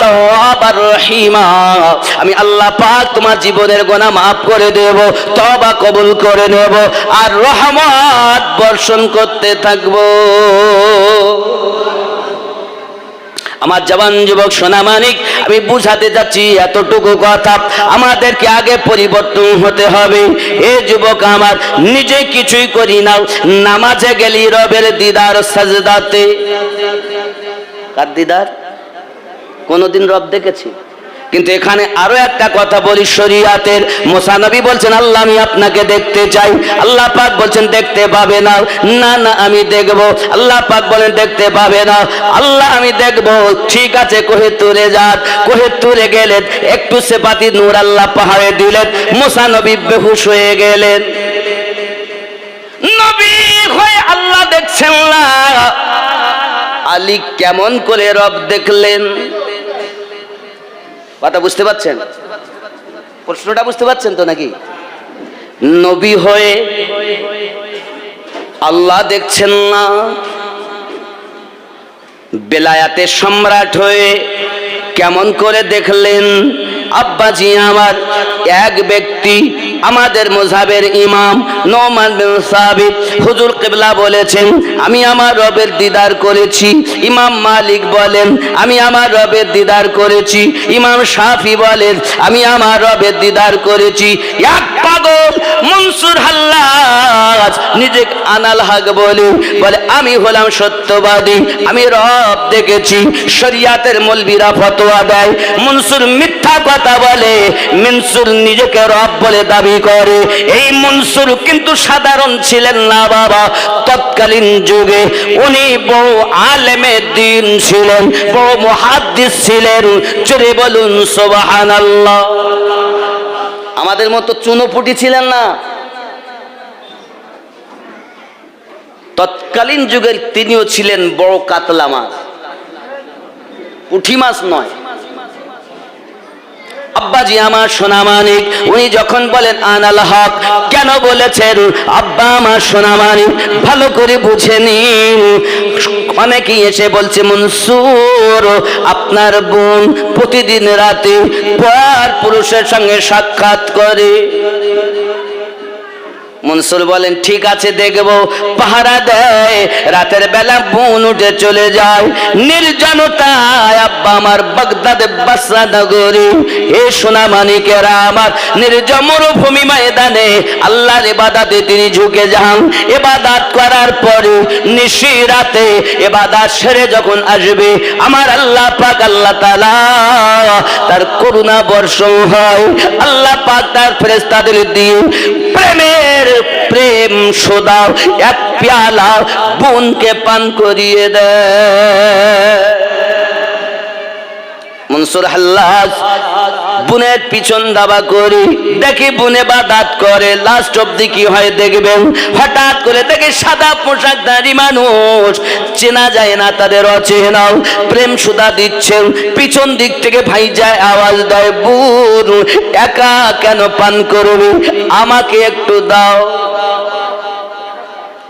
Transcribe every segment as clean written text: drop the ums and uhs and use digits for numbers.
তাওয়াবার রহিমা, আমি আল্লাহ পাক তোমার জীবনের গুনাহ মাফ করে দেব, তওবা কবুল করে নেব, আর রহমত বর্ষণ করতে থাকব। আমার জওয়ান যুবক সোনা মানিক, আমি বুঝাতে যাচ্ছি এতটুকু কথা, আমাদেরকে আগে পরিবর্তন হতে হবে। এ যুবক আমার, নিজে কিছুই করি না, নামাজে গেলি রবের দিদার সাজদাতে। কার দিদার? কোনদিন রব দেখেছি? কিন্তু এখানে আরো একটা কথা বলি শরীয়তের। মুসা নবী বলছেন আল্লাহ আমি আপনাকে দেখতে চাই, আল্লাহ পাক বলছেন দেখতে পাবে না, না না আমি দেখব। আল্লাহ পাক বলেন দেখতে পাবে না, আল্লাহ আমি দেখব। ঠিক আছে, কোহে তুলে যান। কোহে তুলে গেলেন, একটু সেপাতি নূর আল্লাহ পাহাড়ে দিলেন, মুসা নবী বেহুশ হয়ে গেলেন। নবী হয়ে আল্লাহ দেখছেন না। আলী কেমন করে রব দেখলেন? কথা বুঝতে পারছেন? প্রশ্নটা বুঝতে পারছেন তো নাকি? নবী হয়ে আল্লাহ দেখছেন না, বেলায়াতের সম্রাট হয়ে কেমন করে দেখলেন? আব্বাজি আমার, এক ব্যক্তি আমাদের মাযহাবের ইমাম নোমান বিন সাবিত হুজুর কিবলা বলেছেন আমি আমার রবের দিদার করেছি। ইমাম মালিক বলেন আমি আমার রবের দিদার করেছি। ইমাম শাফি বলেন আমি আমার রবের দিদার করেছি। এক পাগল মনসুর হাল্লাজ নিজে আনাল হক বলে আমি হলাম সত্যবাদী, আমি রব দেখেছি। শরিয়াতের মৌলবীরা ফতোয়া দেয় মনসুর মিথ্যা কথা বলে, মনসুর নিজেকে রব বলে দাবি করে। এই মনসুর কিন্তু সাধারণ ছিলেন না বাবা, তৎকালীন যুগে উনি বহু আলেমে দ্বীন ছিলেন, বহু মুহাদ্দিস ছিলেন। জোরে বলুন সুবহানাল্লাহ। আমাদের মতো চুনোপুটি ছিলেন না। তৎকালীন যুগের তিনিও ছিলেন বড় কাতলা মাছ, পুঁটি মাছ নয়। আব্বাজি আমার সোনা মানিক, উনি যখন বলেন আনাল হক, কেন বলেছেন আব্বা আমার সোনা মানিক ভালো করে বুঝে নিন। অনেকেই এসে বলছে মনসুর আপনার বোন প্রতিদিন রাতে পর পুরুষের সঙ্গে সাক্ষাৎ করে। মনসুর বলেন ঠিক আছে দেখব। পাহারা দেয়, রাতের বেলা বোন উঠে চলে যায় নির্জনতায়। আব্বা আমার বাগদাদে বাসরা নগরী, এ সোনা মানিকেরা আমার, নির্জন মরুভূমি ময়দানে আল্লাহর ইবাদতে তিনি ঝুঁকে যান। ইবাদত করার পরে নিশি রাতে ইবাদত সেরে যখন আসবে আমার আল্লাহ পাক আল্লাহ তাআলা তার করুণা বর্ষণ হয়। আল্লাহ পাক তার ফেরেশতাদের দিয়ে প্রেম সোদা এক পেয়ালা বোনকে পান করিয়ে দেয়। মনসুর হাল্লাজ বোনের পিছন দাবা করি দেখি বোনে ইবাদত করে। লাস্ট অবধি কি হয় দেখবেন, হঠাৎ করে দেখে সাদা পোশাকধারী মানুষ, চেনা যায় না তাদের অচেনাও, প্রেম সুধা দিচ্ছেন। পিছন দিক থেকে ভাই যায় আওয়াজ দেয় বোন একা কেন পান করবে, আমাকে একটু দাও।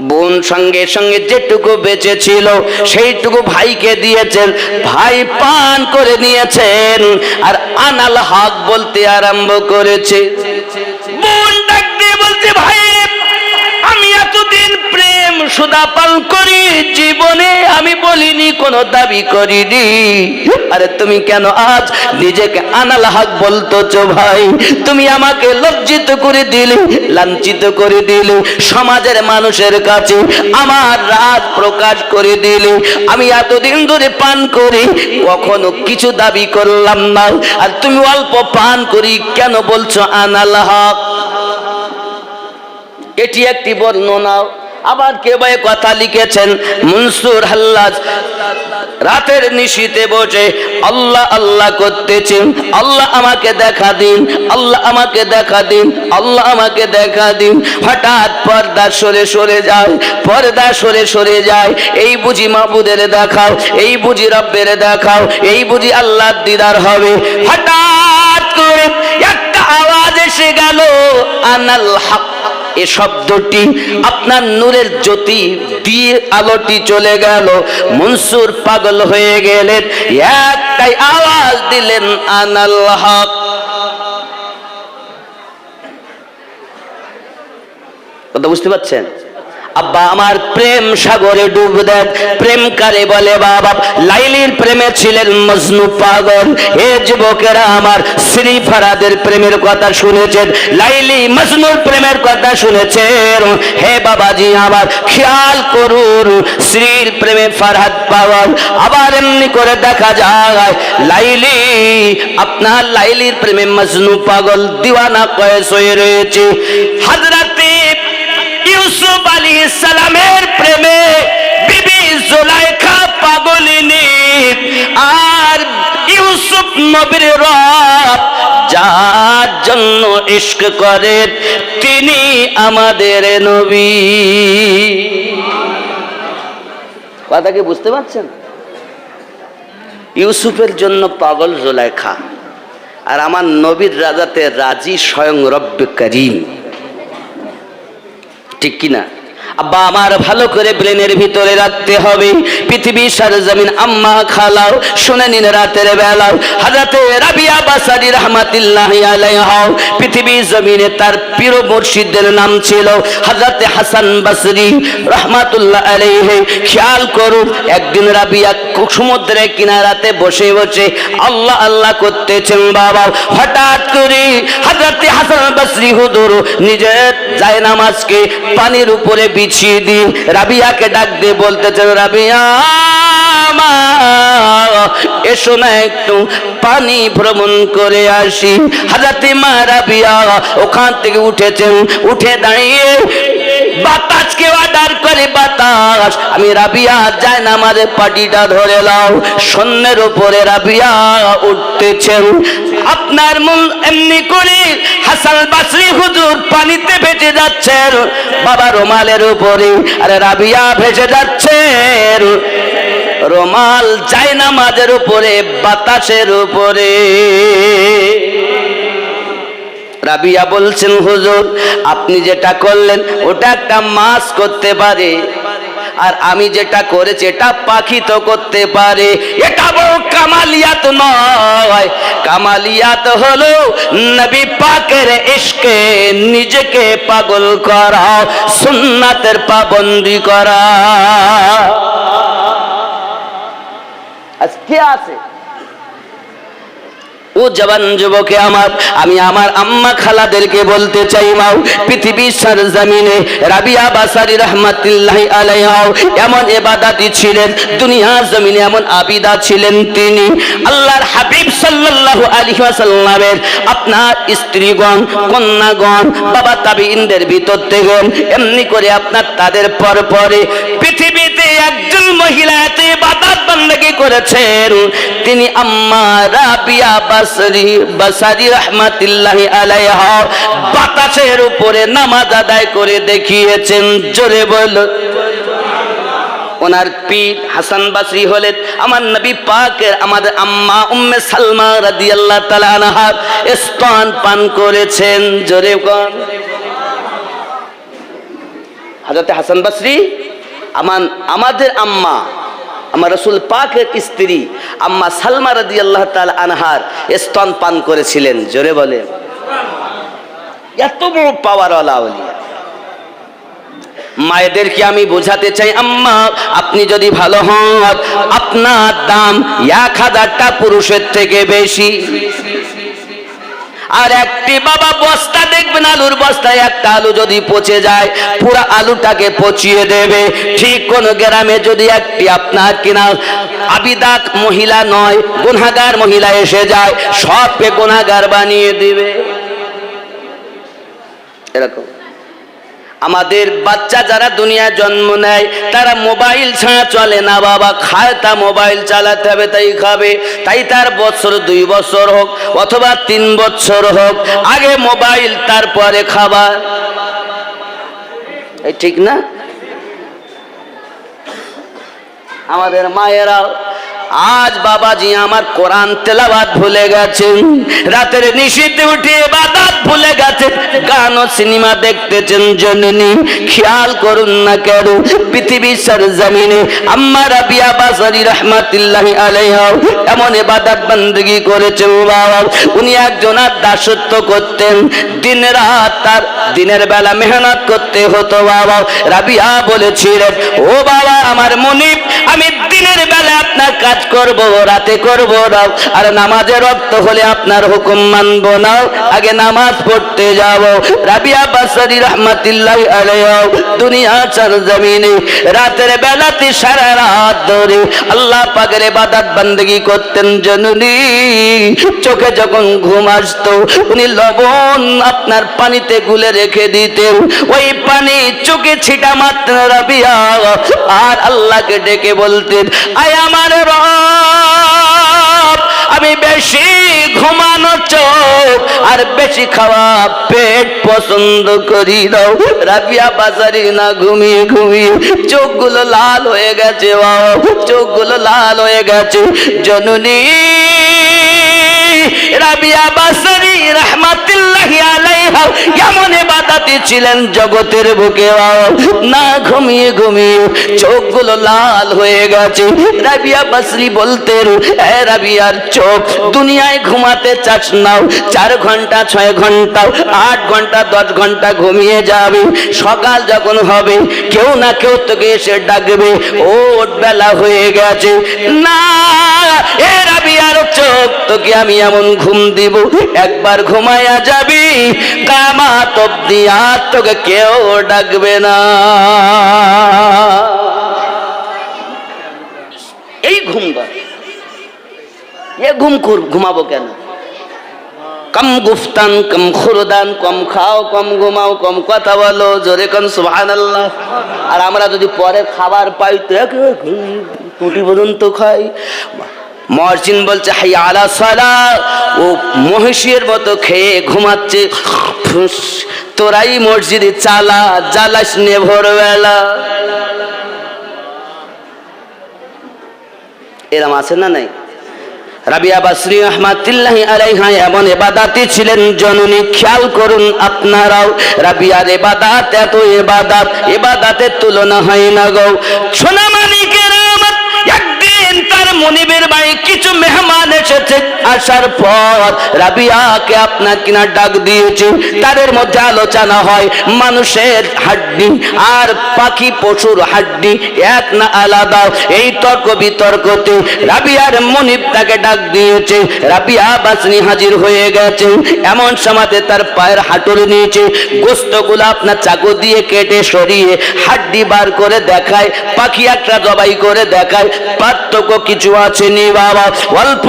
বোন সঙ্গে সঙ্গে যেটুকু বেঁচে ছিল সেইটুকু ভাইকে দিয়েছেন, ভাই পান করে নিয়েছেন আর আনাল হক বলতে আরম্ভ করেছে। বোন ডাক দিয়ে বলছে ভাই আমি এতদিন প্রেম সুধা পান করি, জীবনে আমি বলিনি, কোনো দাবি করিনি, আরে তুমি কেন আজ নিজেকে আনাল হক বলতেছো ভাই? তুমি আমাকে লজ্জিত করে দিলে, লাঞ্ছিত করে দিলে, সমাজের মানুষের কাছে আমার রাগ প্রকাশ করে দিলে। আমি এতদিন ধরে পান করি, কখনো কিছু দাবি করলাম না, আর তুমি অল্প পান করি কেন বলছো আনাল হক? এটি একটি বর্ণনা। আবার কেউ কথা লিখেছেন মনসুর হাল্লাজ রাতের নিশিতে বসে আল্লাহ আল্লাহ করতেছেন, আল্লাহ আমাকে দেখা দিন, আল্লাহ আমাকে দেখা দিন, আল্লাহ আমাকে দেখা দিন। হঠাৎ পর্দা সরে সরে যায়, পর্দা সরে সরে যায়। এই বুঝি মাবুদের দেখাও, এই বুঝি রব্বের দেখাও, এই বুঝি আল্লাহর দিদার হবে। হঠাৎ করে একটা আওয়াজ এসে গেল আনাল হক, এ শব্দটি আপনার নূরের জ্যোতি দিয়ে আলোটি চলে গেল, মনসুর পাগল হয়ে গেলেন, একটাই আওয়াজ দিলেন আনাল হক। কথা বুঝতে পারছেন? আব্বা আমার প্রেম সাগরে ডুব দেন। প্রেম কারে বলে বাবা? লাইলির প্রেমে ছিলেন মজনু পাগল। হে যুবকেরা আমার, শ্রী ফারাদের প্রেমের কথা শুনেছেন, লাইলি মজনুর প্রেমের কথা শুনেছেন। হে বাবাজি আমার, খেয়াল করুন, শ্রীর প্রেমে ফারহাদ পাগল। আবার এমনি করে দেখা যায় লাইলি, আপনার লাইলির প্রেমে মজনু পাগল, দিওয়ানা কয়েস হয়ে রয়েছে। হযরতে ইউসুফ আলাইহিস সালামের প্রেমে বিবি জুলাইখা পাগলিনী। আর ইউসুফ নবীর রব যার জন্য ইশক করে তিনি আমাদের নবী। কথা কি বুঝতে পারছেন? ইউসুফের জন্য পাগল জুলাইখা, আর আমার নবীর রাজাতে রাজি স্বয়ং রব্বে করিম। ঠিক কিনা? আব্বা আমার ভালো করে ব্রেনের ভিতরে রাখতে হবে। পৃথিবী সরজমিন আম্মা খালাও শুনে নিন, রাতের বেলাও হযরতে রাবিয়া বাসারি রাহমাতুল্লাহি আলাইহা, পৃথিবী জমিনে তার পীর মুর্শিদের নাম ছিল হযরতে হাসান বসরি রাহমাতুল্লাহ আলাইহি। খেয়াল করুন, একদিন রাবিয়া সমুদ্রের কিনারাতে বসে বসে আল্লাহ আল্লাহ করতেছেন বাবা। হঠাৎ করে হযরতে হাসান বসরি হুজুর নিজের জায়নামাজকে পানির উপরে বিছিয়ে দিয়ে রাবিয়াকে ডাক দিয়ে বলতেছেন, রাবিয়া এসো না একটু পানি ভ্রমণ করে আসি। হযরতে মা রাবিয়া ওখান থেকে উঠেছেন, উঠে দাঁড়িয়ে বাতাসকে অর্ডার করে, বাতাস আমি রাবিয়া যায় না, আমাদের পাটিটা ধরে লাও। শূন্যের উপরে রাবিয়া উঠতেছেন, আপনার মন এমনি করে হাসান বসরি হুজুর পানিতে ভেসে যাচ্ছেন বাবা রুমালের উপরে, আরে রাবিয়া ভেসে যাচ্ছেন রুমাল যায় না মাঝের উপরে, বাতাসের উপরে। রাবিয়া বলছেন, হুজুর আপনি যেটা করলেন ওটা একটা মাছ করতে পারে, আর আমি যেটা করেছি এটা পাখি তো করতে পারে। এটা বড় কামালিয়াত নয়, কামালিয়াত হলো নবী পাকের ইশকে নিজেকে পাগল করা, সুন্নাতের পাবন্দি করা। আজকে আছে ও জওয়ান যুবকে আমার, আমি আমার আম্মা খালাদেরকে বলতে চাই, মাও পৃথিবীর সরজমিনে রাবিয়া বাসারি রাহমাতুল্লাহি আলাইহা এমন ইবাদতি ছিলেন, দুনিয়ার জমিনে এমন আবিদা ছিলেন তিনি। আল্লাহর হাবিব সাল্লাল্লাহু আলাইহি ওয়াসাল্লামের আপনার স্ত্রীগণ, কন্যাগণ, বাবা তাবিঈনদের ভিতর থেকে এমনি করে আপনার তাদের পরে পৃথিবীতে একজন মহিলা এত ইবাদত বندگی করেছেন, তিনি আম্মা রাবিয়া বাসারি রাহমাতুল্লাহি আলাইহা বাতাসের উপরে নামাজ আদায় করে দেখিয়েছেন। জোরে বলো। ওনার পীর হাসান বসরি হলেন আমার নবী পাকের আমাদের আম্মা উম্মে সালমা রাদিয়াল্লাহু তাআলা আনহা স্তন পান করেছেন। জোরে কোন হযরত হাসান বসরি আমাদের আম্মা, আমার রাসূল পাকের স্ত্রী আম্মা সালমা রাদিয়াল্লাহু তাআলা আনহার স্তন পান করেছিলেন। জোরে বলে। এত বড় পাওয়ারওয়ালা আউলিয়া। মায়েদেরকে আমি বোঝাতে চাই, আম্মা আপনি যদি ভালো হন আপনার দাম 1000টা পুরুষের থেকে বেশি। আর একটি বাবা বস্তা দেখবেন, আলুর বস্তায় একটা আলু যদি পচে যায় পুরো আলুটাকে পচিয়ে দেবে। ঠিক কোন গ্রামে যদি একটি আপনার কিনা আবিদা মহিলা নয় গুনাহগার মহিলা এসে যায়, সবকে গুনাহগার বানিয়ে দিবে। এরকম আমাদের বাচ্চা যারা দুনিয়ায় জন্ম নেয় তারা মোবাইল ছাড়া চলে না বাবা। খায় তা মোবাইল চালাতে হবে, তাই খাবে। তাই তার বছর 2 বছর হোক অথবা 3 বছর হোক, আগে মোবাইল তারপরে খাবার। এই ঠিক না? আমাদের মায়েরা আজ বাবাজি আমার কোরআন তেলাওয়াত ভুলে গেছেন, রাতের নিশীথে উঠে ইবাদত ভুলে গেছেন, গান ও সিনেমা দেখতেছেন। জননী খেয়াল করুন না কেন পৃথিবীর সরজমিনে আম্মা রাবিয়া বাসারি রাহমাতুল্লাহি আলাইহা এমন ইবাদত বندگی করেছেন বাবা। উনি একজন দাসত্ব করতেন, দিন রাত তার দিনের বেলা মেহনত করতে হতো বাবা। রাবিয়া বলেছিলেন, ও বাবা আমার মুনিব, আমি দিনের বেলা আপনার কাজ করব, রাতে করব না, আর নামাজের রক্ত হলে আপনার হুকুম মানব না, আগে নামাজ পড়তে যাব। রাবিয়া বাসারি রাহমাতুল্লাহি আলাইহা দুনিয়া সরজমিনে রাতের বেলাতে সারা রাত ধরে আল্লাহ পাকের ইবাদত বندگی করতেন। জননী চোখে যখন ঘুম আসতো উনি লবণ আপনার পানিতে গুলে রেখে দিতেন, ওই পানি চোখে ছিটা মারতেন রাবিয়া, আর আল্লাহকে ডেকে বলতেন, আয় আমার রব, আমি বেশি ঘুমানো চোখ আর বেশি খাওয়া পেট পছন্দ করি দাও। রাবিয়া বাজারি না ঘুমিয়ে ঘুমিয়ে চোখগুলো লাল হয়ে গেছে বাবা, চোখগুলো লাল হয়ে গেছে। জননী রাবিয়া বাসারি রাহমাতুল্লাহি আলাইহা এমন ইবাদতে ছিলেন জগতের বুকে না ঘুমিয়ে ঘুমিয়ে চোখগুলো লাল হয়ে গেছে। রাবিয়া বাসরি বলতেন, এ রাবিয়ার চোখ, দুনিয়ায় ঘুমাতে চাস না, 4 ঘন্টা 6 ঘন্টা 8 ঘন্টা 10 ঘন্টা ঘুমিয়ে যাবে, সকাল যখন হবে কেউ না কেউ তোকে এসে ডাকবে, ওঠ বেলা হয়ে গেছে। না এ রাবিয়ার চোখ, তোকে আমি এমন ঘুম দিব, একবার ঘুমায়া যাবি কিয়ামত অবধি আর তোকে কেউ ডাকবে না। এই ঘুম ঘুমাবো কেন? কম গুফতান কম খুরদান, কম খাও কম ঘুমাও কম কথা বলো, জোরে কোন সুবহানাল্লাহ। আর আমরা যদি পরে খাবার পাই তো টুটি পর্যন্ত খাই। মহসিন বলছে হাইয়া আলা সালাহ, ও মহিষের মতো খেয়ে ঘুমাচ্ছে। তোরাই মসজিদে চালা, জ্বালাস নে ভোরবেলা। এরম আছে না নাই? রাবিয়া বাসরি রাহমাতুল্লাহি আলাইহা এমন ইবাদতে ছিলেন জননী, খেয়াল করুন আপনারাও। রাবিয়ার ইবাদত এত ইবাদত, ইবাদতের তুলনা হয় না গো। সোনা মানিকের একদিন তার মনিবের বাড়ি কিছু মেহমান এসেছে, আসার পর রাবিয়াকে আপনার কিনা ডাক দিয়েছে। তাদের মধ্যে আলোচনা হয় মানুষের হাড্ডি আর পাখি পশুর হাড্ডি এক না আলাদা। এই তর্ক বিতর্কতে রাবিয়ার মনিব তাকে ডাক দিয়েছে। রাবিয়া বাসনি হাজির হয়ে গেছে। এমন সময়তে তার পায়ের হাঁটুর নিচে গোস্তগুলো আপনার চাকু দিয়ে কেটে সরিয়ে হাড্ডি বার করে দেখায়, পাখি একটা জবাই করে দেখায়। পার্থক্য কিছু আছে নি বাবা, অল্প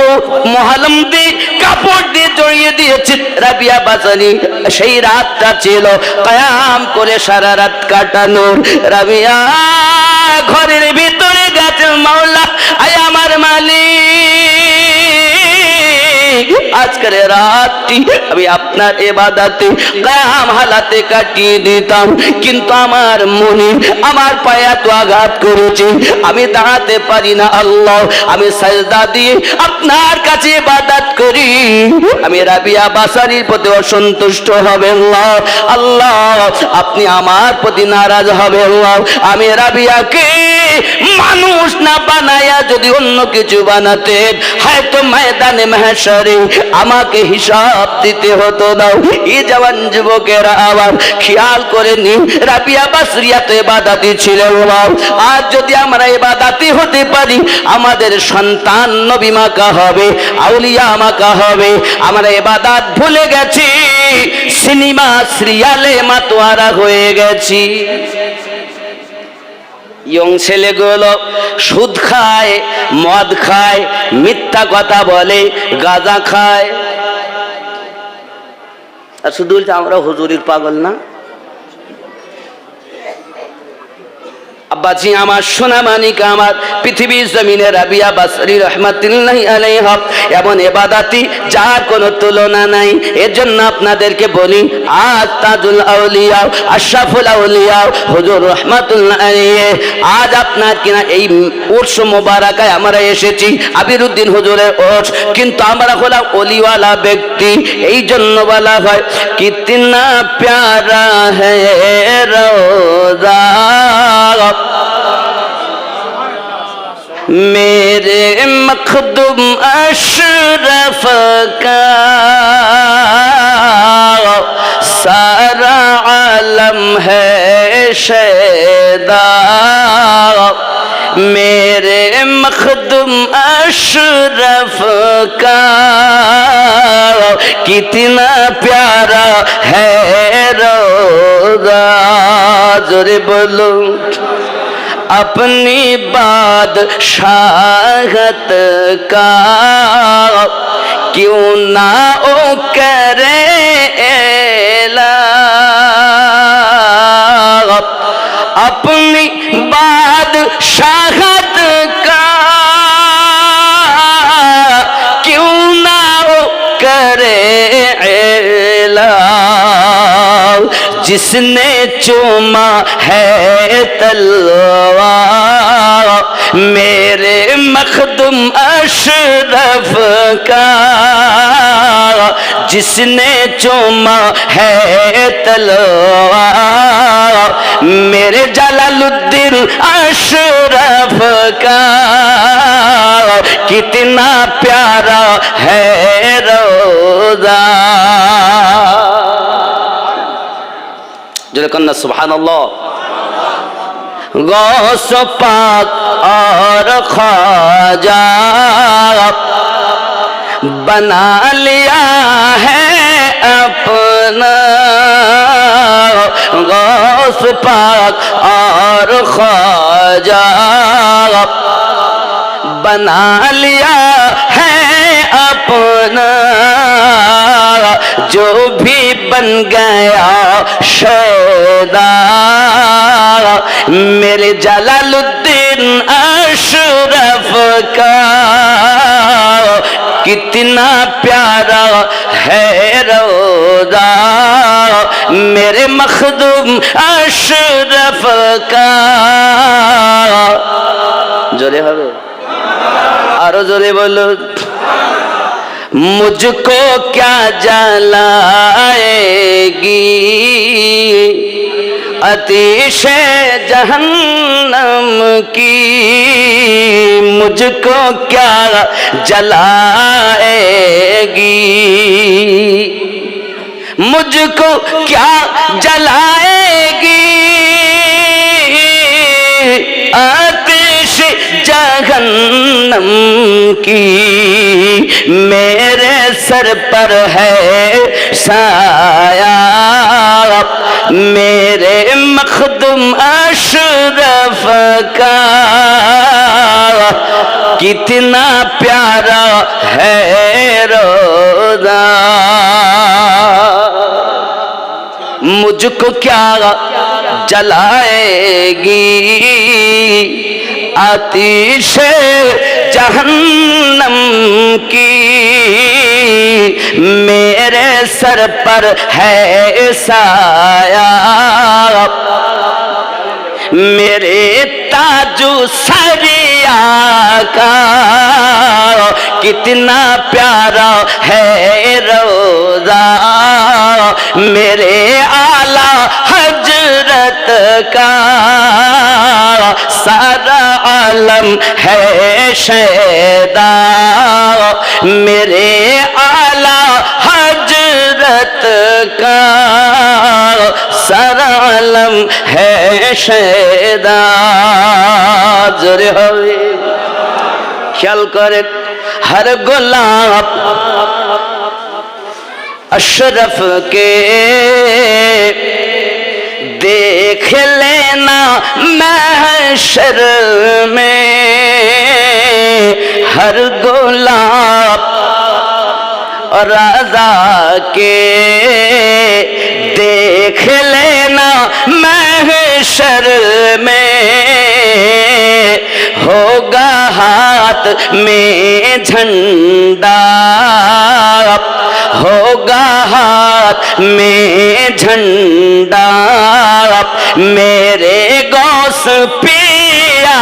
মহালম দিয়ে কাপড় দিয়ে জড়িয়ে দিয়েছে। রাবিয়া বাসানি সেই রাতটা ছিল কিয়াম করে সারা রাত কাটানো। রাবিয়া ঘরের ভিতরে গেছে, মাওলা আয় আমার মালিক, আজকের রাতটি আমি আপনার ইবাদতে কিয়াম হালাতে কাটিয়ে দিতাম, কিন্তু আমার মনে আমার পায়ে তো আঘাত করেছে, আমি দাঁড়াতে পারি না। আল্লাহ, আমি সাজদা দিয়ে আপনার কাছে ইবাদত করি, আমি রাবিয়া বাসারির প্রতি অসন্তুষ্ট হবে আল্লাহ। আল্লাহ, আপনি আমার প্রতি নারাজ হবে আল্লাহ। আমি রাবিয়াকে মানুষ না বানায়া যদি অন্য কিছু বানাতেন, হয়তো ময়দানে মাহশরে আমাকে হিসাব দিতে হতো না। এই জওয়ান যুবকেরা আবার খেয়াল করে নি, রাবিয়া বাসরিয়া তো ইবাদতি ছিল। আর যদি আমরা ইবাদতি হতে পারি, আমাদের সন্তান নবী মাকা হবে, আউলিয়া মাকা হবে। আমরা ইবাদত ভুলে গেছি, সিনেমা সিরিয়ালে মাতোয়ারা হয়ে গেছি। ইয়ং ছেলেগুলো সুদ খায়, মদ খায়, মিথ্যা কথা বলে, গাঁজা খায়, আর শুধু বলছে আমরা হুজুরির পাগল না। আব্বাজি আমার, সোনা মানিক আমার, পৃথিবীর জমিনে রাবিয়া বাসরি রহমাতুল্লাহি আলাইহা এমন ইবাদতি যার কোনো তুলনা নাই। এর জন্য আপনাদেরকে বলি, আজ তাজুল আউলিয়া আশরাফুল আউলিয়া হুজুর রহমাতুল্লাহ আলাইহি, আজ আপনার কিনা এই উর্স মোবারকায় আমরা এসেছি, আবিরুদ্দিন হুজুরের উর্স, কিন্তু আমরা হলাম ওলিওয়ালা ব্যক্তি। এই জন্য বলা হয় কিতনা প্যারা হ্যায় রোজা मेरे मखदूम अशरफ का, सारा आलम है शैदा। मेरे मखदूम अशरफ का कितना प्यारा है रोज़ा। जोरे बोलो अपनी बादशाहत का क्यों ना ओ करे ऐलान, अपनी बादशाहत का क्यों ना ओ करे ऐलान। जिसने चूमा है तलवार मेरे मखदूम अशरफ का, जिसने चूमा है तलवार मेरे जलालुद्दीन अशरफ का, कितना प्यारा है रोज़ा। जो कन्ना सुभानअल्लाह। गौस पाक और ख्वाजा बना लिया है अपना, गौस पाक और ख्वाजा बना लिया है अपना, जो भी बन गया शैदा मेरे जलालुद्दीन अशरफ का, कितना प्यारा है रोज़ा मेरे मखदूम अशरफ का। जोरे হবে আরো জোরে বলো। मुझको क्या जलाएगी आतिशे जहन्नम की, मुझको क्या जलाएगी, मुझको क्या जलाएगी आतिश जहन्नम की। मेरे सर पर है साया मेरे मखदूम अशरफ का, कितना प्यारा है रोज़ा। मुझको क्या जलाएगी आतिश जहन्नम की, मेरे सर पर है साया मेरे ताजु सरिया का, कितना प्यारा है रोज़ा मेरे आला हजरत का, सारा आलम है शैदा मेरे आला हजरत का, सारा आलम है शैदा। जोरे হবে ख्याल करे हर गुलाब अशरफ के देख लेना महशर में, हर गुलाब रज़ा के देख लेना महशर में, होगा हाथ में झंडा, होगा हाथ में झंडा, मेरे गौस पिया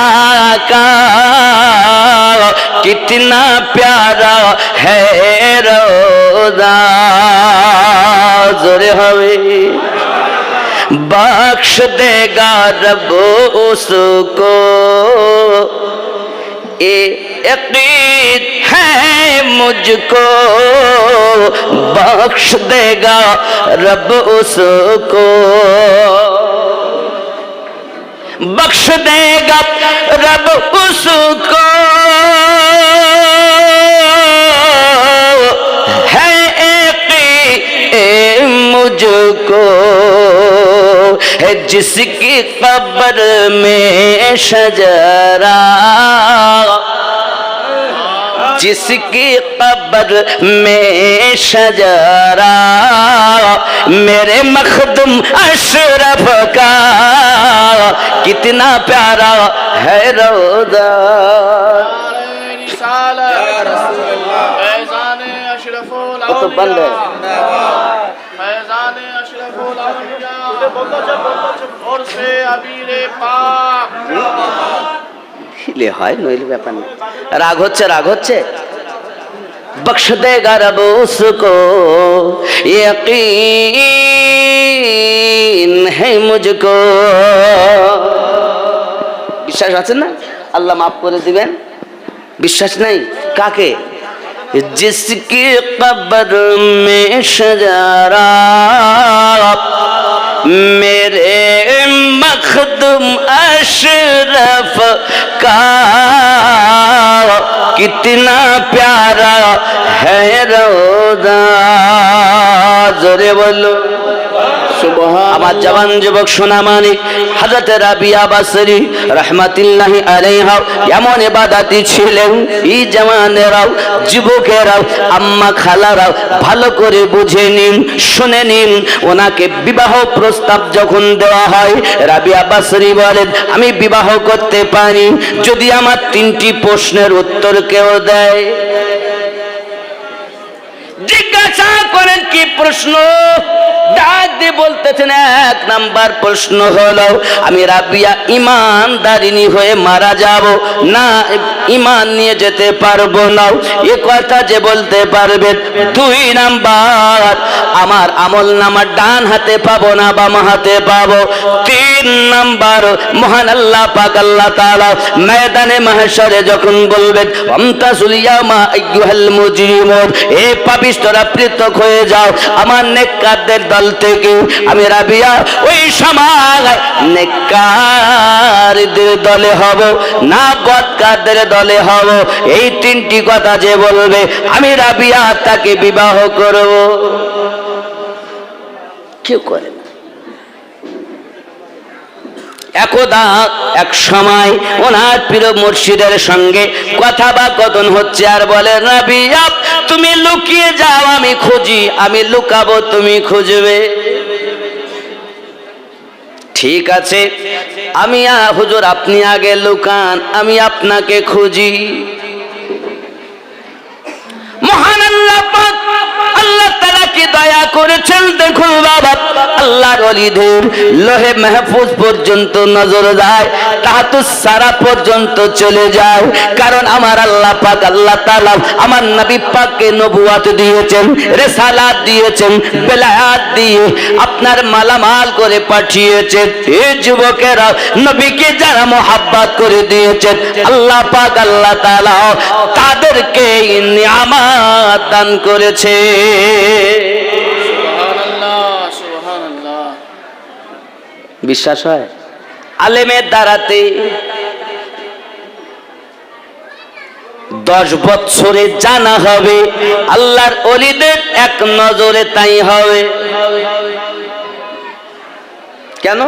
का कितना प्यारा है रोज़ा। जोरे हवे बख्श देगा रब उसको, ये यकीन है मुझको, बख्श देगा रब उसको, बख्श देगा रब उसको, है यकीन मुझको, है जिसकी कब्र में शजरा, जिसकी कब्र में शजरा, मेरे मखदूम अशरफ का कितना प्यारा है रोज़ा। तो बंद है নইলে ব্যাপার নেই, রাগ হচ্ছে রাগ হচ্ছে। बख्श देगा रब उसको, यकीन है मुझको। বিশ্বাস আছে না আল্লাহ মাফ করে দিবেন? বিশ্বাস নাই কাকে? जिसकी कब्र में शजरा, मेरे मखदूम अशरफ का कितना प्यारा है रोज़ा। जोरे बोलो আমার জওয়ান যুবক সোনা মানিক হযরত রাবিয়া বাসরি রাহমাতুল্লাহি আলাইহা এমন ইবাদতি ছিলেন। এই জওয়ানেরাও যুবকেরাও আম্মা খালারাও ভালো করে বুঝে নিন, শুনে নিন। ওনাকে বিবাহ প্রস্তাব যখন দেওয়া হয়, রাবিয়া বাসরি বলেন আমি বিবাহ করতে পারি যদি আমার তিনটি প্রশ্নের উত্তর কেউ দেয়। জিজ্ঞাসা করেন কি প্রশ্ন? ডাক দিয়ে বলতেছেন এক নাম্বার প্রশ্ন হলো আমি রাবিয়া ঈমানদারিনী হয়ে মারা যাব না ঈমান নিয়ে যেতে পারবো না, এ কথা যে বলতে পারবে। দুই নাম্বার আমার আমলনামা ডান হাতে পাবো না বাম হাতে পাবো। তিন নাম্বার মহান আল্লাহ পাক আল্লাহ তাআলা ময়দানে মাহশরে যখন বলবেন আমতাসুল ইয়ামা আইয়ুহাল মুজরিমুন, এ পাপিষ্ঠরা পৃথক হয়ে যাও আমার নেককারদের দল থেকে। আমি রাবিয়া ওই সময় নেককারদের দলে হব না বদকারদের দলে হব, এই তিনটি কথা যে বলবে আমি রাবিয়া তাকে বিবাহ করব। কেউ করে না। একদা এক সময় ওনার প্রিয় মুর্শিদের সঙ্গে কথা বা কথন হচ্ছে, আর বলে রাবিয়া তুমি লুকিয়ে যাও আমি খুঁজি, আমি লুকাবো তুমি খুঁজবে। ঠিক আছে আমি হুজুর আপনি আগে লুকান আমি আপনাকে খুঁজি। মহান আল্লাহ পাক আল্লাহ তাআলা কি দয়া করেছেন দেখুন বাবা, আল্লাহর ওলিদের লোহে মাহফুজ পর্যন্ত নজর যায়, তাহাতুস সারা পর্যন্ত চলে যায়। কারণ আমার আল্লাহ পাক আল্লাহ তাআলা আমার নবী পাককে নবুয়ত দিয়েছেন, রিসালাত দিয়েছেন, বেলায়াত দিয়ে আপনার মালামাল করে পাঠিয়েছেন। এই যুবকেরা নবীকে যারা মোহাব্বত করে দিয়েছেন আল্লাহ পাক আল্লাহ তাআলা তাদেরকে নিয়ামত দান করেছে। বিশ্বাস হয়? আলেমের দ্বারাতে 10 বছরে জানা হবে, আল্লাহর ওলিদের এক নজরে তাই হবে। কেন?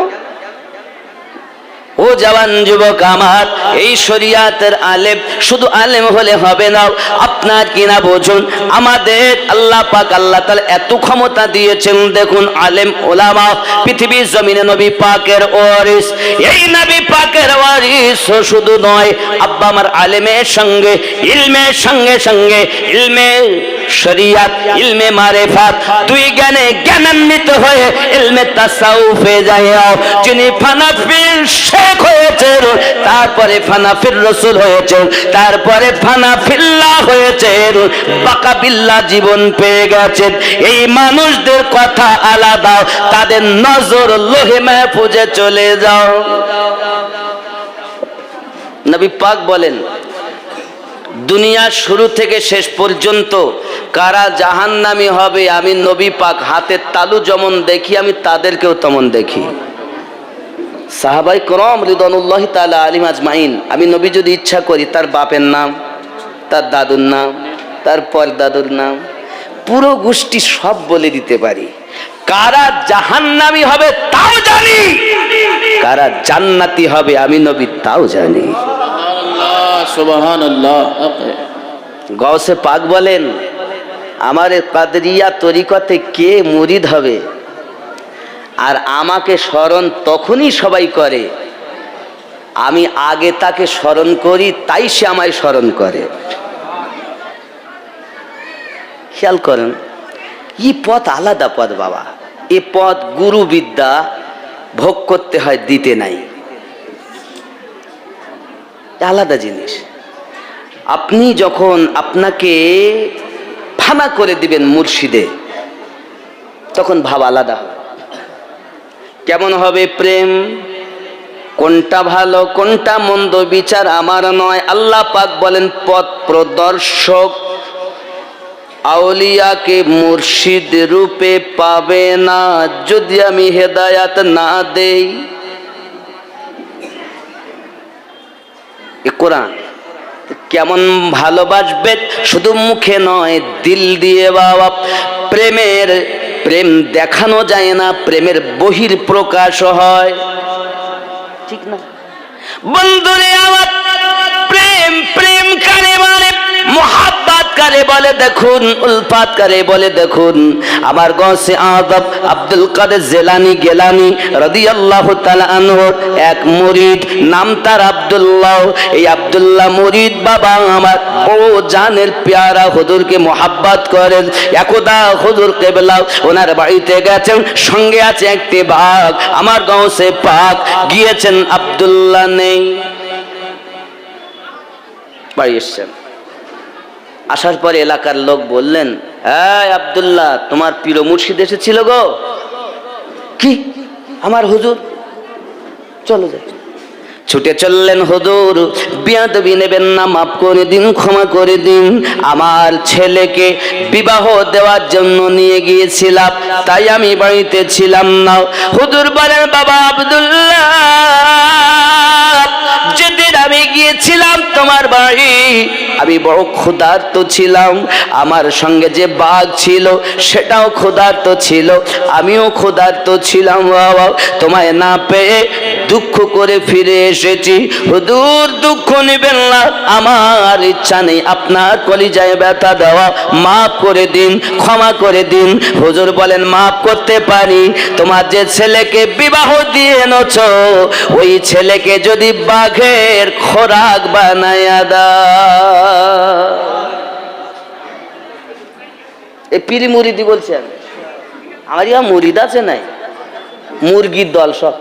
ও জওয়ান যুবক আমার, এই শরিয়াতের আলেম শুধু আলেম হলে হবে না, আপনার কিনা বুঝুন, আমাদের আল্লাহ পাক আল্লাহ তাআলা এত ক্ষমতা দিয়েছেন। দেখুন আলেম ওলামা পৃথিবীর জমিনে নবী পাকের ওয়ারিস, এই নবী পাকের ওয়ারিস শুধু নয়, আব্বা আমার আলেমের সঙ্গে ইলমের সঙ্গে সঙ্গে ইলমে শরিয়াত, ইলমে মারিফাত, দুই জ্ঞানে জ্ঞানান্বিত হয়ে ইলমে তাসাউফে যায়। যিনি ফানাফির শেখ হয়েছেন, তারপরে ফানাফির রাসূল হয়েছেন, তারপরে ফানাফিল্লাহ হয়েছেন, বাকা বিল্লাহ জীবন পেয়ে গেছেন। এই মানুষদের কথা আলাদা, তাদের নজর লোহে মাহফুজে চলে যাও। নবী পাক বলেন, দুনিয়ার শুরু থেকে শেষ পর্যন্ত কারা জাহান্নামী হবে, আমি নবী পাক হাতের তালু যেমন দেখি, আমি তাদেরকেও তেমন দেখি। সাহাবাই করম রিদওয়ানুল্লাহি তাআলা আলাইহিম আজমাইন, আমি নবী যদি ইচ্ছা করি তার বাপের নাম, তার দাদুর নাম, তার পরদাদুর নাম, পুরো গোষ্ঠী সব বলে দিতে পারি। কারা জাহান্নামী হবে তাও জানি, কারা জান্নাতি হবে আমি নবী তাও জানি। সুবহানাল্লাহ। গৌসে পাক বলেন, আমার কাদরিয়া তরিকতে কে মুরিদ হবে, আর আমাকে স্মরণ তখনই সবাই করে, আমি আগে তাকে স্মরণ করি, তাই সে আমায় স্মরণ করে। খেয়াল করেন, এই পথ আলাদা পথ বাবা, এ পথ গুরু বিদ্যা ভোগ করতে হয়, দিতে নাই, আলাদা জিনিস। আপনি যখন আপনাকে ফানা করে দিবেন মুর্শিদে, তখন ভাব আলাদা হবে। কেমন হবে প্রেম, কোনটা ভালো কোনটা মন্দ বিচার আমার নয়। আল্লাহ পাক বলেন, পথ প্রদর্শক আউলিয়াকে মুর্শিদ রূপে পাবে না যদি আমি হেদায়াত না দেই। এ কোরআন। কেমন ভালোবাসবে শুধু মুখে নয়, দিল দিয়ে বাবা। প্রেম দেখানো যায় না, প্রেমের বহির প্রকাশ হয়, ঠিক না বন্ধুরে আমার? প্রেম কারে বলে, মোহাব্বত কারে বলে দেখুন, উলফাত কারে বলে দেখুন। আমার গৌসে আযম আব্দুল কাদের জিলানী রাদিয়াল্লাহু তাআলা আনহু এক মুরিদ, নাম তার আব্দুল্লাহ। এই আব্দুল্লাহ মুরিদ বাবা আমার ও জানের পেয়ারা হুজুরকে মোহাব্বত করেন। একদা হুজুর কিবলা ওনার বাড়িতে গেছেন, সঙ্গে আছে একটি বাঘ। আমার গৌসে পাক গিয়েছেন, আব্দুল্লাহ নেই, বাড়ি এসছেন। আসার পরে এলাকার লোক বললেন, এই আব্দুল্লাহ, তোমার পীর মুর্শিদ এসেছিল গো। কি? আমার হুজুর? চলো যাই। ছুটে চললেন হুজুর, বিয়াদবি নেবেন না, মাফ করে দিন, ক্ষমা করে দিন, আমার ছেলেকে বিবাহ দেওয়ার জন্য নিয়ে গিয়েছিলাম, তাই আমি বাড়িতে ছিলাম না। হুজুর বলেন, বাবা আব্দুল্লাহ, যেদিন আমি গিয়েছিলাম তোমার বাড়ি, আমি বড় ক্ষুধার্ত ছিলাম, আমার সঙ্গে যে বাঘ ছিল সেটাও ক্ষুধার্ত ছিল, আমিও ক্ষুধার্ত ছিলাম বাবা। তোমায় না পেয়ে দুঃখ করে ফিরে এসেছি। হুজুর দুঃখ নেবেন না, আমার ইচ্ছা নেই আপনার কলিজায় ব্যথা দেওয়া, মাফ করে দিন, ক্ষমা করে দিন। হুজুর বলেন, মাফ করতে পারি, তোমার যে ছেলেকে বিবাহ দিয়ে এনেছো, ওই ছেলেকে যদি বাঘের খোরাক বানায়া দাও। এই পীরি মুরিদি বলছেন, আমার ইয়া মুরিদ আছে নাই, মুরগির দল সব।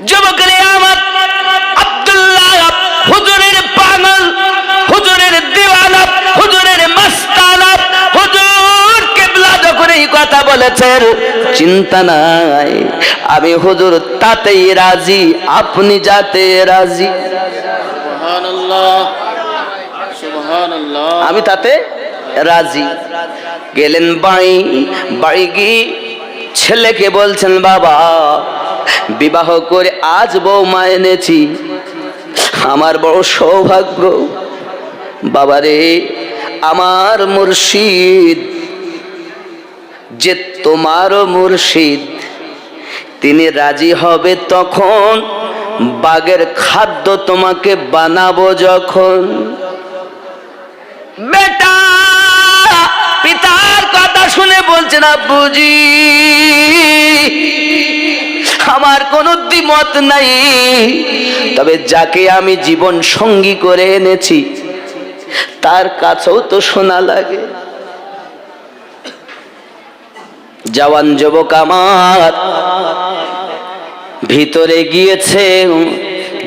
যুবকরে আমার, আব্দুল্লাহ হুজুরের পাগল, হুজুরের দিওয়ানা, হুজুরের মাস্তানা। হুজুর কিবলা যখন এই কথা বলেছেন, চিন্তা নাই, আমি হুজুর তাতেই রাজি, আপনি যাতে রাজি। সুবহানাল্লাহ, সুবহানাল্লাহ। আমি তাতে রাজি। গেলেন বাড়ি গিয়ে ছেলেকে বলছেন, বাবা বিবাহ করে আজ বৌমা এনেছি, আমার বড় সৌভাগ্য। বাবারে, আমার মুর্শিদ যে তোমারও মুর্শিদ, তিনি রাজি হবে তখন, বাঘের খাদ্য তোমাকে বানাবো যখন। বেটা পিতার কথা শুনে বলছে না, বুঝি আমার কোনো দ্বিমত নাই, তবে যাকে আমি জীবন সঙ্গী করে এনেছি তার কাছেও তো শোনা লাগে। জওয়ান যুবক আমার ভিতরে গিয়েছে,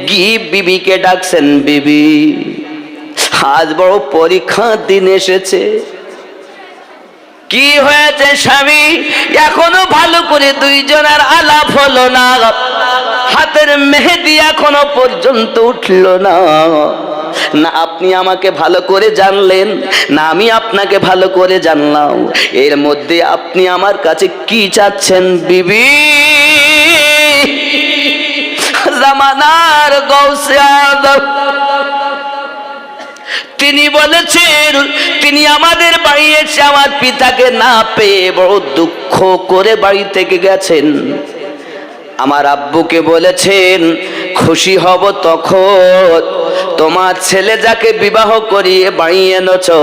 গিয়ে বিবিকে ডাকছেন, বিবি আজ বড় পরীক্ষার দিন এসেছে। কি হয়েছে স্বামী? এখনো ভালো করে দুইজনের আলাপ হলো না, হাতের মেহেদি এখনো পর্যন্ত উঠলো না। না আপনি আমাকে ভালো করে জানলেন, না আমি আপনাকে ভালো করে জানলাম। এর মধ্যে আপনি আমার কাছে কি চাচ্ছেন বিবি? জামানার গৌসে আজম তিনি বলেছেন, তিনি আমাদের বাড়ি এসে আমার পিতাকে না পেয়ে বড় দুঃখ করে বাড়ি থেকে গেছেন। আমার আব্বুকে বলেছেন, খুশি হব তখন তোমার ছেলে যাকে বিবাহ করিয়ে বাড়ি এনেছো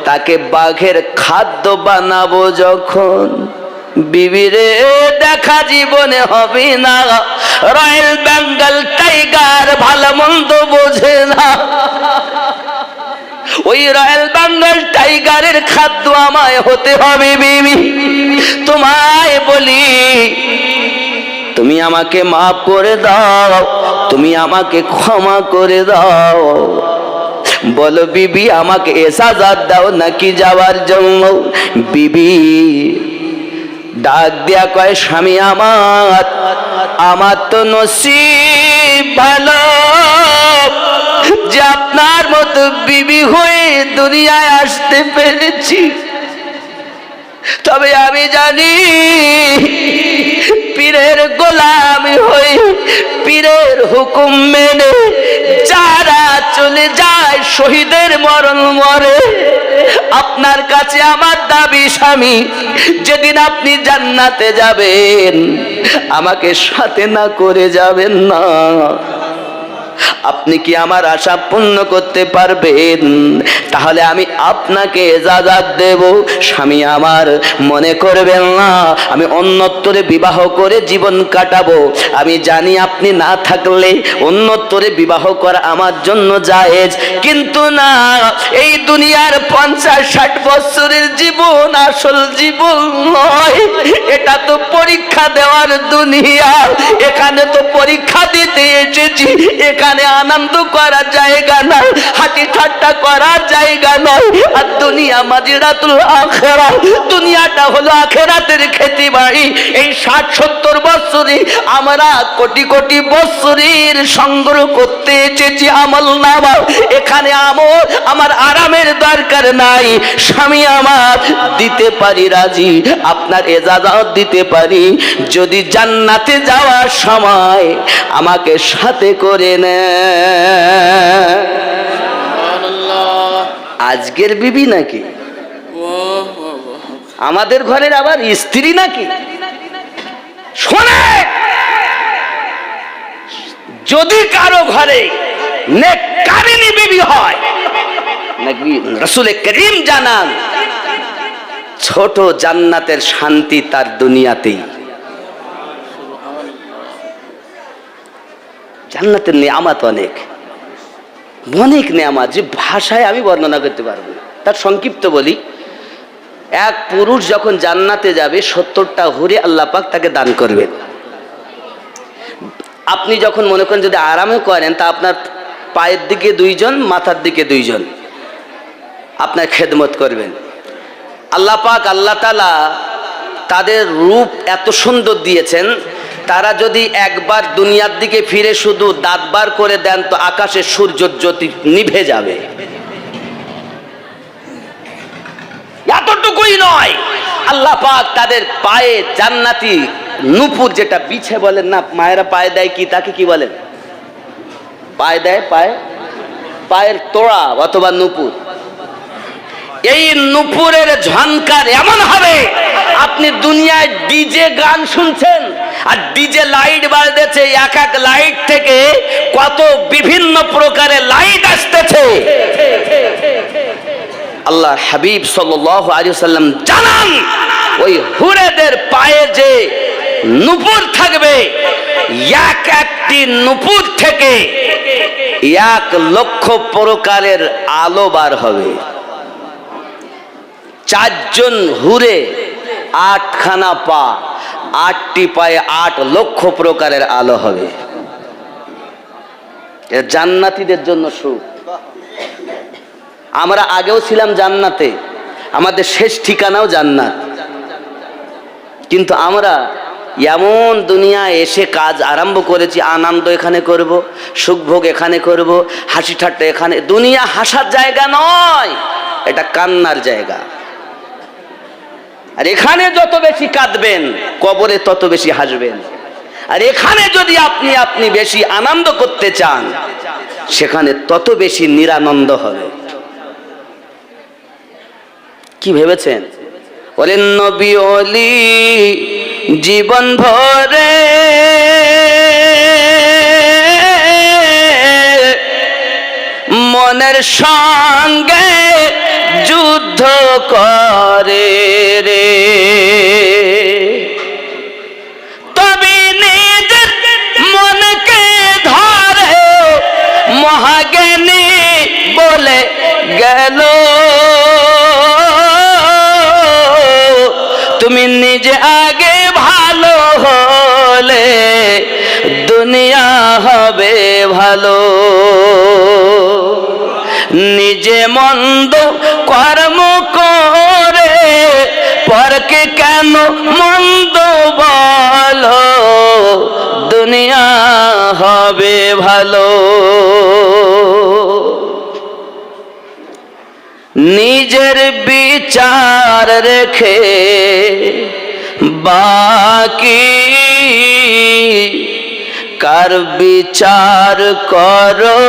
তাকে বাঘের খাদ্য বানাবো যখন। বিবিরে দেখা জীবনে হবে না, রয়্যাল বেঙ্গল টাইগার ভালো মন্দ বোঝে না। ওই রয়্যাল বেঙ্গল টাইগারের খাদ্য আমায় হতে হবে বিবি। তোমায় বলি, তুমি আমাকে মাফ করে দাও, তুমি আমাকে ক্ষমা করে দাও। বলো বিবি আমাকে ইজাজত দাও নাকি যাওয়ার জন্য? বিবি ডাক দিয়া কয়, স্বামী আমার তো নসিব ভালো যে আপনার মতো বিবি হয়ে দুনিয়ায় আসতে পেরেছি। তবে আমি জানি পীরের গোলামি হয়ে পীরের হুকুম মেনে যারা চলে যায় শহীদের মরণ মরে। আপনার কাছে আমার দাবি স্বামী, যেদিন আপনি জান্নাতে যাবেন আমাকে সাথে না করে যাবেন না। আপনি কি আমার আশা পূর্ণ করতে পারবেন? তাহলে আমি আপনাকে ইজাজত দেব। স্বামী আমার মনে করবেন না আমি অন্যত্তরে বিবাহ করে জীবন কাটাবো। আমি জানি আপনি না থাকলে অন্যত্তরে বিবাহ করা আমার জন্য জায়েজ, কিন্তু না, এই দুনিয়ার 50-60 বছরের জীবন আসল জীবন নয়। এটা তো পরীক্ষা দেওয়ার দুনিয়া, এখানে তো পরীক্ষা দিতে এসেছি, এখানে আনন্দ করার জায়গা না, হাসি ঠাট্টা করার জায়গা নয়। আর দুনিয়া মাজিরাতুল আখিরাহ, দুনিয়াটা হলো আখিরাতের খেতি বাড়ি। এই 60-70 বছরে আমরা কোটি কোটি বছরের সংগ্রহ করতে এসেছি আমল নামা। এখানে আমার আরামের দরকার নাই। স্বামী আমার দিতে পারি রাজি, আপনার ইজাজত দিতে পারি, যদি জান্নাতে যাওয়ার সময় আমাকে সাথে করে নেয়। আজকের বিবি নাকি আমাদের ঘরের আবার স্ত্রী নাকি? শোনে, যদি কারো ঘরে নেককারিনী বিবি হয়, নাকি রাসূল করিম জানান ছোট জান্নাতের শান্তি তার দুনিয়াতেই। জান্নাতের নিয়ামত অনেক অনেক নিয়ামত, যে ভাষায় আমি বর্ণনা করতে পারবো না। তার সংক্ষিপ্ত বলি, এক পুরুষ যখন জান্নাতে যাবে 70টা হুরে আল্লাহ পাক তাকে দান করবেন। আপনি যখন মনে করেন যদি আরামে করেন, তা আপনার পায়ের দিকে 2 জন, মাথার দিকে 2 জন আপনার খেদমত করবেন। আল্লাহ পাক আল্লাহ তাআলা তাদের রূপ এত সুন্দর দিয়েছেন, তারা যদি একবার দুনিয়ার দিকে ফিরে শুধু দাঁত বার করে দেন তো আকাশের সূর্য জ্যোতি নিভে যাবে। এতটুকুই নয়, আল্লাহ পাক তাদের পায়ে জান্নাতি নূপুর, যেটা বিছে বলেন না মায়েরা পায়ে দেয়, কি তাকে কি বলেন? পায়ে দেয়, পায়ের তোড়া অথবা নূপুর। এই নূপুরের ঝনকার এমন হবে, আপনি দুনিয়ায় ডিজে গান শুনছেন, আর ডিজে লাইট বাজতেছে, এক এক লাইট থেকে কত বিভিন্ন প্রকারের লাইট আসতেছে। আল্লাহ হাবিব সাল্লাল্লাহু আলাইহি ওয়াসাল্লাম জানান, ওই হুরেদের পায়ে যে নূপুর থাকবে, এক একটি নূপুর থেকে 1,00,000 প্রকারের আলো বার হবে। 4 হুরে 8খানা পা, 8টি পায়ে 8,00,000 প্রকারের আলো হবে। এটা জান্নাতীদের জন্য সুখ। আমরা আগেও ছিলাম জান্নাতে, আমাদের শেষ ঠিকানাও জান্নাত, কিন্তু আমরা এমন দুনিয়ায় এসে কাজ আরম্ভ করেছি, আনন্দ এখানে করব, সুখভোগ এখানে করব, হাসি ঠাট্টা এখানে। দুনিয়া হাসার জায়গা নয়, এটা কান্নার জায়গা। আর এখানে যত বেশি কাঁদবেন, কবরে তত বেশি হাসবেন। আর এখানে যদি আপনি বেশি আনন্দ করতে চান, সেখানে তত বেশি নিরানন্দ হবে। কি ভেবেছেন? ওরে নবী ওলি জীবন ভরে মনের সঙ্গে যুদ্ধ করে রে, তবে নিজের মনকে ধরে মহাজ্ঞানী বলে গেল। তুমি নিজে আগে ভালো হলে দুনিয়া হবে ভালো। নিজে মন্দ কর্ম করে পরকে কেন মন্দ বলো, দুনিয়া হবে ভালো। নিজের বিচার রেখে বাকি কার বিচার করো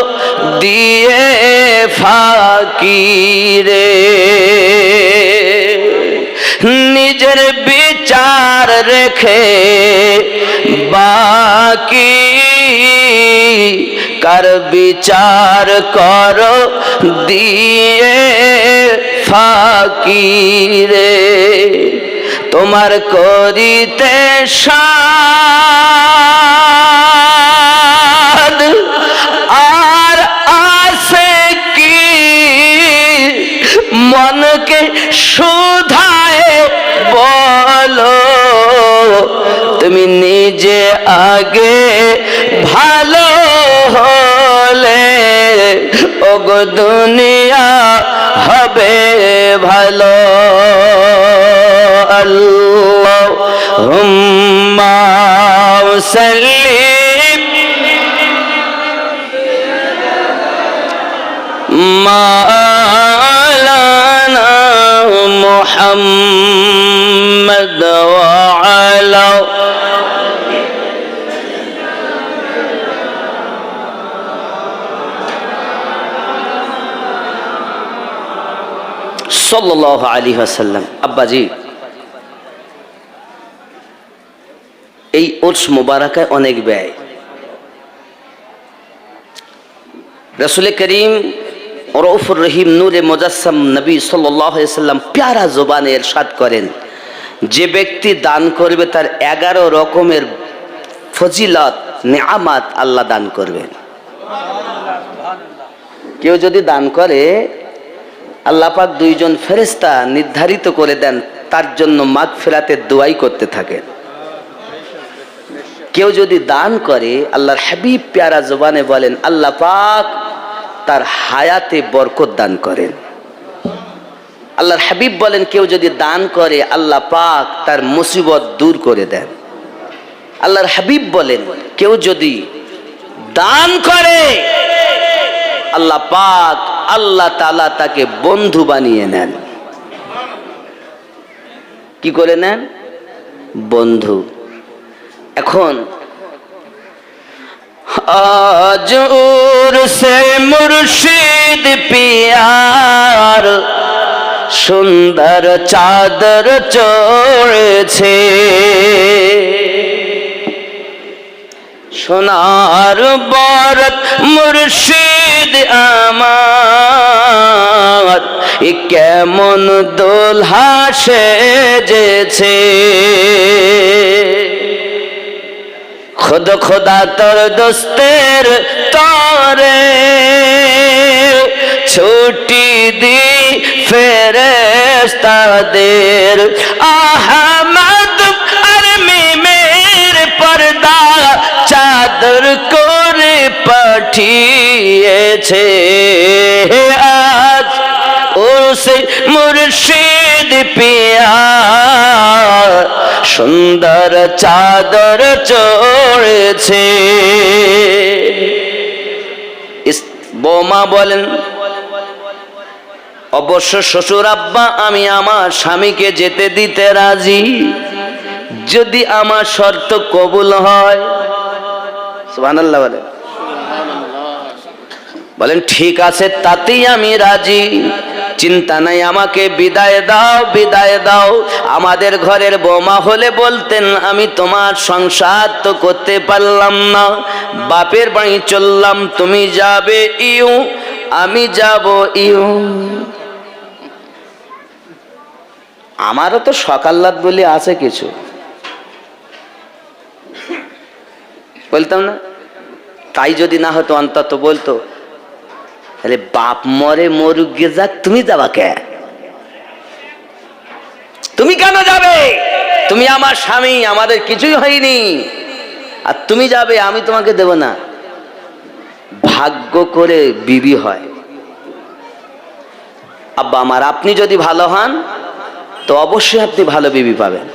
দিয়ে ফাঁকি রে। নিজের বিচার রেখে বাকি কার বিচার করো দিয়ে ফাঁকি রে। তোমার করিতে সাদ আর আসে কি, মনকে শুধায় বলো। তুমি নিজে আগে ভালো হলে ওগো দুনিয়া হবে ভালো। আল্লাহুম্মা সাল্লি মাওলানা মুহাম্মদ ওয়া আলা সাল্লাল্লাহু আলাইহি ওয়াসাল্লাম। আব্বাজি, এই উর্স মুবারাকায় অনেক ব্যয়। রাসূল করিম রউফুর রহিম নূরে মুজাসসাম নবী সাল্লাল্লাহু আলাইহি ওয়াসাল্লাম প্যারা জবানে ইরশাদ করেন, যে ব্যক্তি দান করবে তার 11 রকমের ফজিলত নিয়ামত আল্লাহ দান করবেন। কেউ যদি দান করে, আল্লাহ পাক 2 জন ফেরেশতা নির্ধারিত করে দেন, তার জন্য মাগফিরাতের দোয়াই করতে থাকেন। কেউ যদি দান করে, আল্লাহর হাবিব প্যারা জবানে বলেন, আল্লাহ পাক তার হায়াতে বরকত দান করেন। আল্লাহর হাবিব বলেন, কেউ যদি দান করে, আল্লাহ পাক তার মুসিবত দূর করে দেন। আল্লাহর হাবিব বলেন, কেউ যদি দান করে, আল্লাহ পাক আল্লাহ তাআলা তাকে বন্ধু বানিয়ে নেন। কি করে নেন? বন্ধু। এখন আজ উরসে মুর্শিদ পিয়ার সুন্দর চাদর চড়েছে, সোনার বরত মুর্শিদ আমার, এ কেমন দোলহা সেজেছে। খুদ খোদা তোর দোস্তের তরে ছুটি দি ফেরেশতাদের, আহমদ আর মিমের পর্দা চাদর করে পাঠিয়েছে। আজ ওসে মুর্শিদ পিয়া সুন্দর চাদর চড়েছে। বৌমা বলেন, অবশ্য শ্বশুর আব্বা আমি আমার স্বামীকে যেতে দিতে রাজি, যদি আমার শর্ত কবুল হয়। সুবহানাল্লাহ বলেন। বলেন ঠিক আছে, তাতেই আমি রাজি, চিন্তা নাই, আমাকে বিদায় দাও, বিদায় দাও। আমাদের ঘরের বৌমা হলে বলতেন, আমি তোমার সংসার তো করতে পারলাম না, বাপের বাড়ি চললাম, তুমি যাবে ইউ, আমি যাব ইউ। আমারও তো সকাল্লাত বলে আছে কিছু, বলতাম না? তাই যদি না হতো অন্তত বলতো, তাহলে বাপ মরে মরুক গে যাক, তুমি যাবা কে? তুমি কেন যাবে? তুমি আমার স্বামী, আমাদের কিছুই হয়নি, আর তুমি যাবে, আমি তোমাকে দেব না। ভাগ্য করে বিবি হয়। আব্বা আমার, আপনি যদি ভালো হন তো অবশ্যই আপনি ভালো বিবি পাবেন,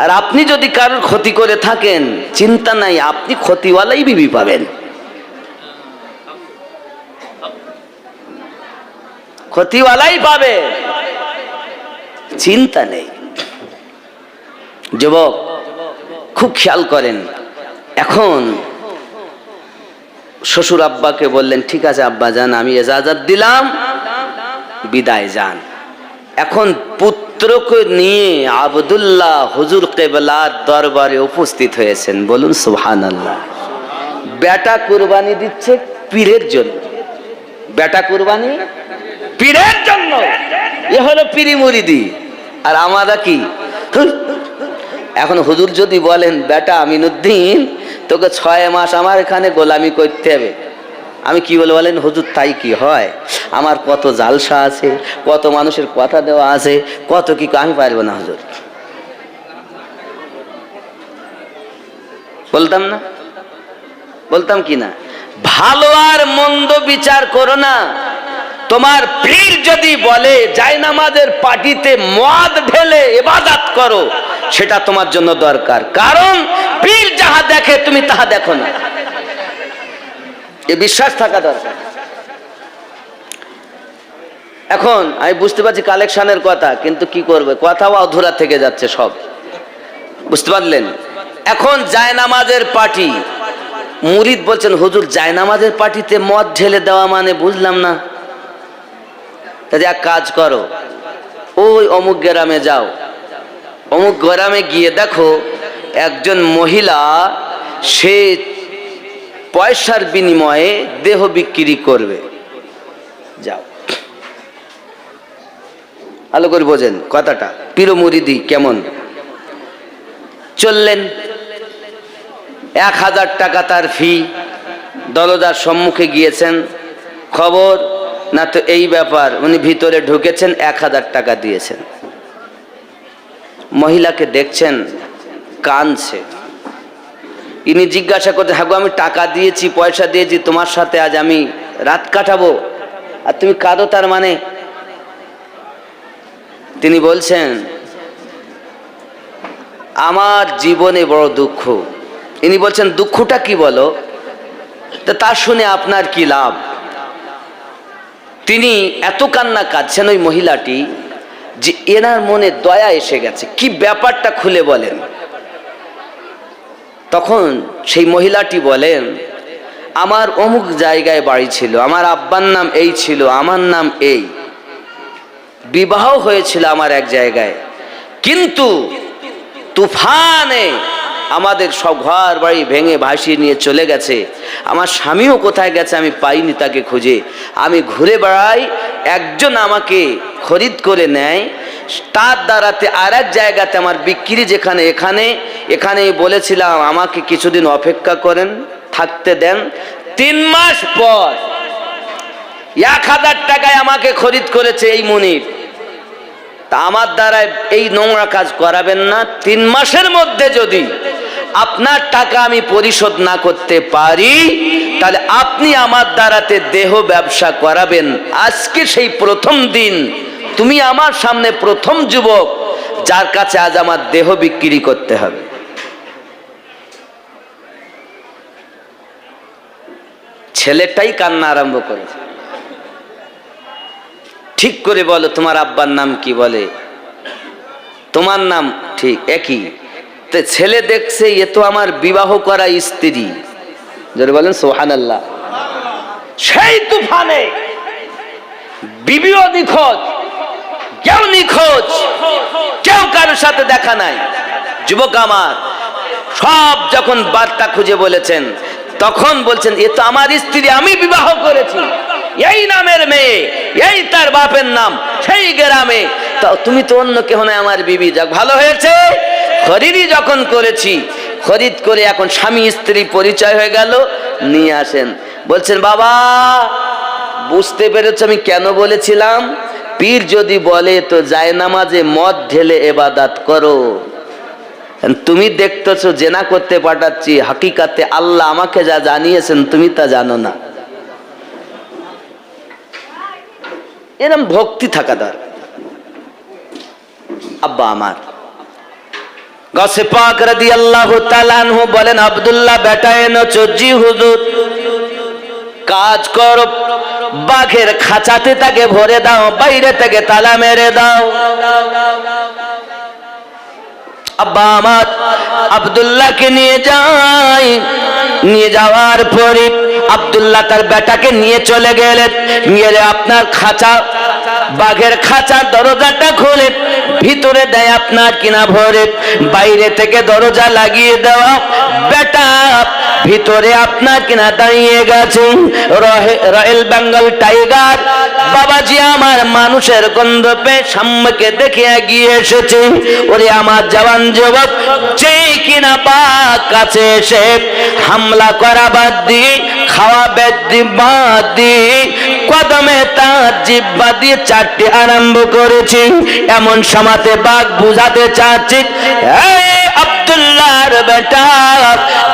আর আপনি যদি কারোর ক্ষতি করে থাকেন, চিন্তা নাই, আপনি ক্ষতিওয়ালাই বিবি পাবেন। ক্ষতিওয়ালাই পাবে, চিন্তা নেই। যুবক খুব খেয়াল করেন। এখন শ্বশুর আব্বাকে বললেন, ঠিক আছে আব্বা যান, আমি ইজাজত দিলাম, বিদায় যান। এখন পুত্রকে নিয়ে আব্দুল্লাহ হুজুর কেবলার দরবারে উপস্থিত হয়েছেন। বলুন সুবহানাল্লাহ। বেটা কুরবানি দিচ্ছে পীরের জন্য, বেটা কুরবানি পীরের জন্য। এ হলো পীরি মুরিদি, আর আমরা কি? এখন হুজুর যদি বলেন, বেটা আমিনুদ্দিন, তোকে 6 মাস আমার এখানে গোলামি করতে হবে, আমি কি বলে বলেন হুজুর? তাই কি হয়? আমার কত জালসা আছে, কত মানুষের কথা দেওয়া আছে, কত কি, আমি পারবো না হুজুর। বলতাম না? বলতাম কি না? ভালো আর মন্দ বিচার করো না। তোমার পীর যদি বলে জায়নামাজের পাটিতে মদ ঢেলে ইবাদত করো, সেটা তোমার জন্য দরকার, কারণ পীর যাহা দেখে তুমি তাহা দেখো না, এ বিশ্বাস থাকা দরকার। এখন আমি বুঝতে পারছি কালেকশনের কথা, কিন্তু কি করবে, কথাও অধুরা থেকে যাচ্ছে সব, বুঝতে পারলেন? এখন জায়নামাজের পাটি, মুরিদ বলছেন, হুজুর জায়নামাজের পাটিতে মদ ঢেলে দেওয়া মানে বুঝলাম না। তাহলে এক কাজ করো, ওই অমুক গ্রামে যাও, অমুক গ্রামে গিয়ে দেখো একজন মহিলা, সে পয়সার বিনিময়ে দেহ বিক্রি করবে, যাও। ভালো করে বোঝেন কথাটা, পীর মুরিদি কেমন। চললেন, 1000 টাকা তার ফি, দরজার সম্মুখে গিয়েছেন, খবর না তো এই ব্যাপার, উনি ভিতরে ঢুকেছেন, 1000 টাকা দিয়েছেন। মহিলাকে দেখছেন কাঁদছে, ইনি জিজ্ঞাসা করতে, হ্যাঁ গো আমি টাকা দিয়েছি, পয়সা দিয়েছি, তোমার সাথে আজ আমি রাত কাটাবো, আর তুমি কাঁদো তার মানে? তিনি বলছেন, আমার জীবনে বড় দুঃখ। ইনি বলছেন, দুঃখটা কি বলো? তো তা শুনে আপনার কি লাভ? তিনি এত কান্না কাঁদছেন ওই মহিলাটি, যে এনার মনে দয়া এসে গেছে। কি ব্যাপারটা খুলে বলেন। তখন সেই মহিলাটি বলেন, আমার অমুক জায়গায় বাড়ি ছিল, আমার আব্বার নাম এই ছিল, আমার নাম এই, বিবাহ হয়েছিল আমার এক জায়গায়, কিন্তু তুফানে আমাদের সব ঘর বাড়ি ভেঙে ভাসিয়ে নিয়ে চলে গেছে। আমার স্বামীও কোথায় গেছে আমি পাইনি তাকে খুঁজে। আমি ঘুরে বেড়াই, একজন আমাকে খরিদ করে নেয়, তার দ্বারাতে আর এক জায়গাতে আমার বিক্রি যেখানে এখানে বলেছিলাম আমাকে কিছুদিন অপেক্ষা করেন, থাকতে দেন। 3 মাস পর 1000 টাকায় আমাকে খরিদ করেছে এই মনির। তা আমার দ্বারা এই নোংরা কাজ করাবেন না। 3 মাসের মধ্যে যদি আপনার টাকা আমি পরিশোধ না করতে পারি তাহলে আপনি আমার দ্বারাতে দেহ ব্যবসা করাবেন। আজকে সেই প্রথম দিন, তুমি আমার সামনে প্রথম যুবক যার কাছে আজ আমার দেহ বিক্রি করতে হবে। ছেলেটাই কান্না আরম্ভ করেছে। ঠিক করে বলো তোমার আব্বার নাম কি? বলে তোমার নাম ঠিক একই। তো ছেলে দেখছে এ তো আমার বিবাহ করা স্ত্রী। যদি বলেন সুবহানাল্লাহ। সেই তুফানে বিবিও নিখোঁজ, কেউ নিখোঁজ, কেউ কারোর সাথে দেখা নাই। যুবক আমার সব যখন বার্তা খুঁজে বলেছেন তখন বলছেন এ তো আমার স্ত্রী, আমি বিবাহ করেছি, এই নামের মেয়ে, এই তার বাপের নাম, সেই গ্রামে। তা তুমি তো অন্য কেহ নয়, আমার বিবি। যাক ভালো হয়েছে, খরিদই যখন করেছি, খরিদ করে এখন স্বামী স্ত্রী পরিচয় হয়ে গেল, নিয়ে আসেন। বলছেন বাবা বুঝতে পেরেছ আমি কেন বলেছিলাম? পীর যদি বলে তো জায়নামাজে মদ ঢেলে ইবাদত করো। তুমি দেখতেছো জেনা করতে পাঠাচ্ছি, হাকিকাতে আল্লাহ আমাকে যা জানিয়েছেন তুমি তা জানো না। এরকম ভক্তি থাকা দরকার। আব্বা আমার গাছে পাক রাদিয়াল্লাহু তাআলা আনহু বলেন আব্দুল্লাহ বেটা এনো চজি হুজুর, কাজ করো, বাঘের খাঁচাতে তাকে ভরে দাও, বাইরে থেকে তালা মেরে দাও। আব্বা আমার আব্দুল্লাহকে নিয়ে যায়। নিয়ে যাওয়ার পরে আব্দুল্লাহ তার বেটাকে নিয়ে চলে গেলেন। গেলে আপনার খাঁচা, বাঘের খাঁচার দরজাটা খুলে ভিতরে দেয় আপনার কিনা ভরে, বাইরে থেকে দরজা লাগিয়ে দেওয়া। বেটা ভিতরে আপনার কিনা দাঁড়িয়ে গেছে রয়্যাল বেঙ্গল টাইগার। বাবাজি আমার মানুষের গন্ধ পেয়ে সাম্যকে দেখে এগিয়ে এসেছে। ওরে আমার জওয়ান যুবক, যে কিনা বাঘ কাছে এসে হামলা করা বাদ দিয়ে, খাওয়া বাদ দিয়ে, কদমে তার জিহ্বা দিয়ে চাটতে আরম্ভ করেছি। এমন সময়তে বাঘ বুঝাতে চাচ্ছি, এই আব্দুল্লাহর বেটা,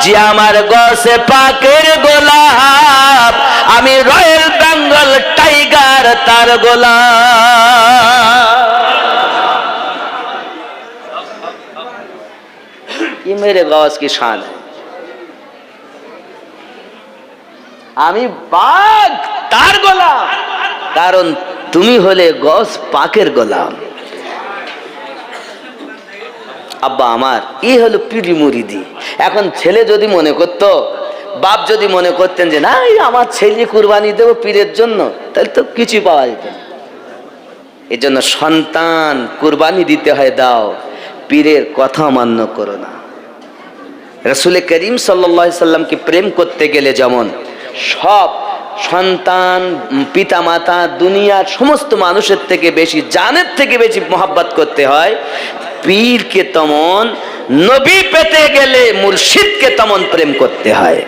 যে আমার গসে পাকের গোলাপ, আমি রয়্যাল বেঙ্গল টাইগার তার গোলাপ। ये मेरे गौस की शान है। আমি বাঘ তার গোলাম, কারণ তুমি হলে গস পাকের গোলাম। আব্বা আমার এই হলো পিড়ি মুরিদি। এখন ছেলে যদি মনে করত, বাপ যদি মনে করতেন যে না আমার ছেলে কুরবানি দেবো পীরের জন্য, তাহলে তো কিছু পাওয়া যেত না। এই জন্য সন্তান কুরবানি দিতে হয়, দাও, পীরের কথা মান্য করো না। রাসূল করিম সাল্লাল্লাহু আলাইহি সাল্লামকে প্রেম করতে গেলে যেমন সব সন্তান, পিতা মাতা, দুনিয়ার সমস্ত মানুষের থেকে বেশি, জানের থেকে বেশি মহব্বত করতে হয়, পীরকে তেমন, নবী পেতে গেলে মুর্শিদকে তেমন প্রেম করতে হয়,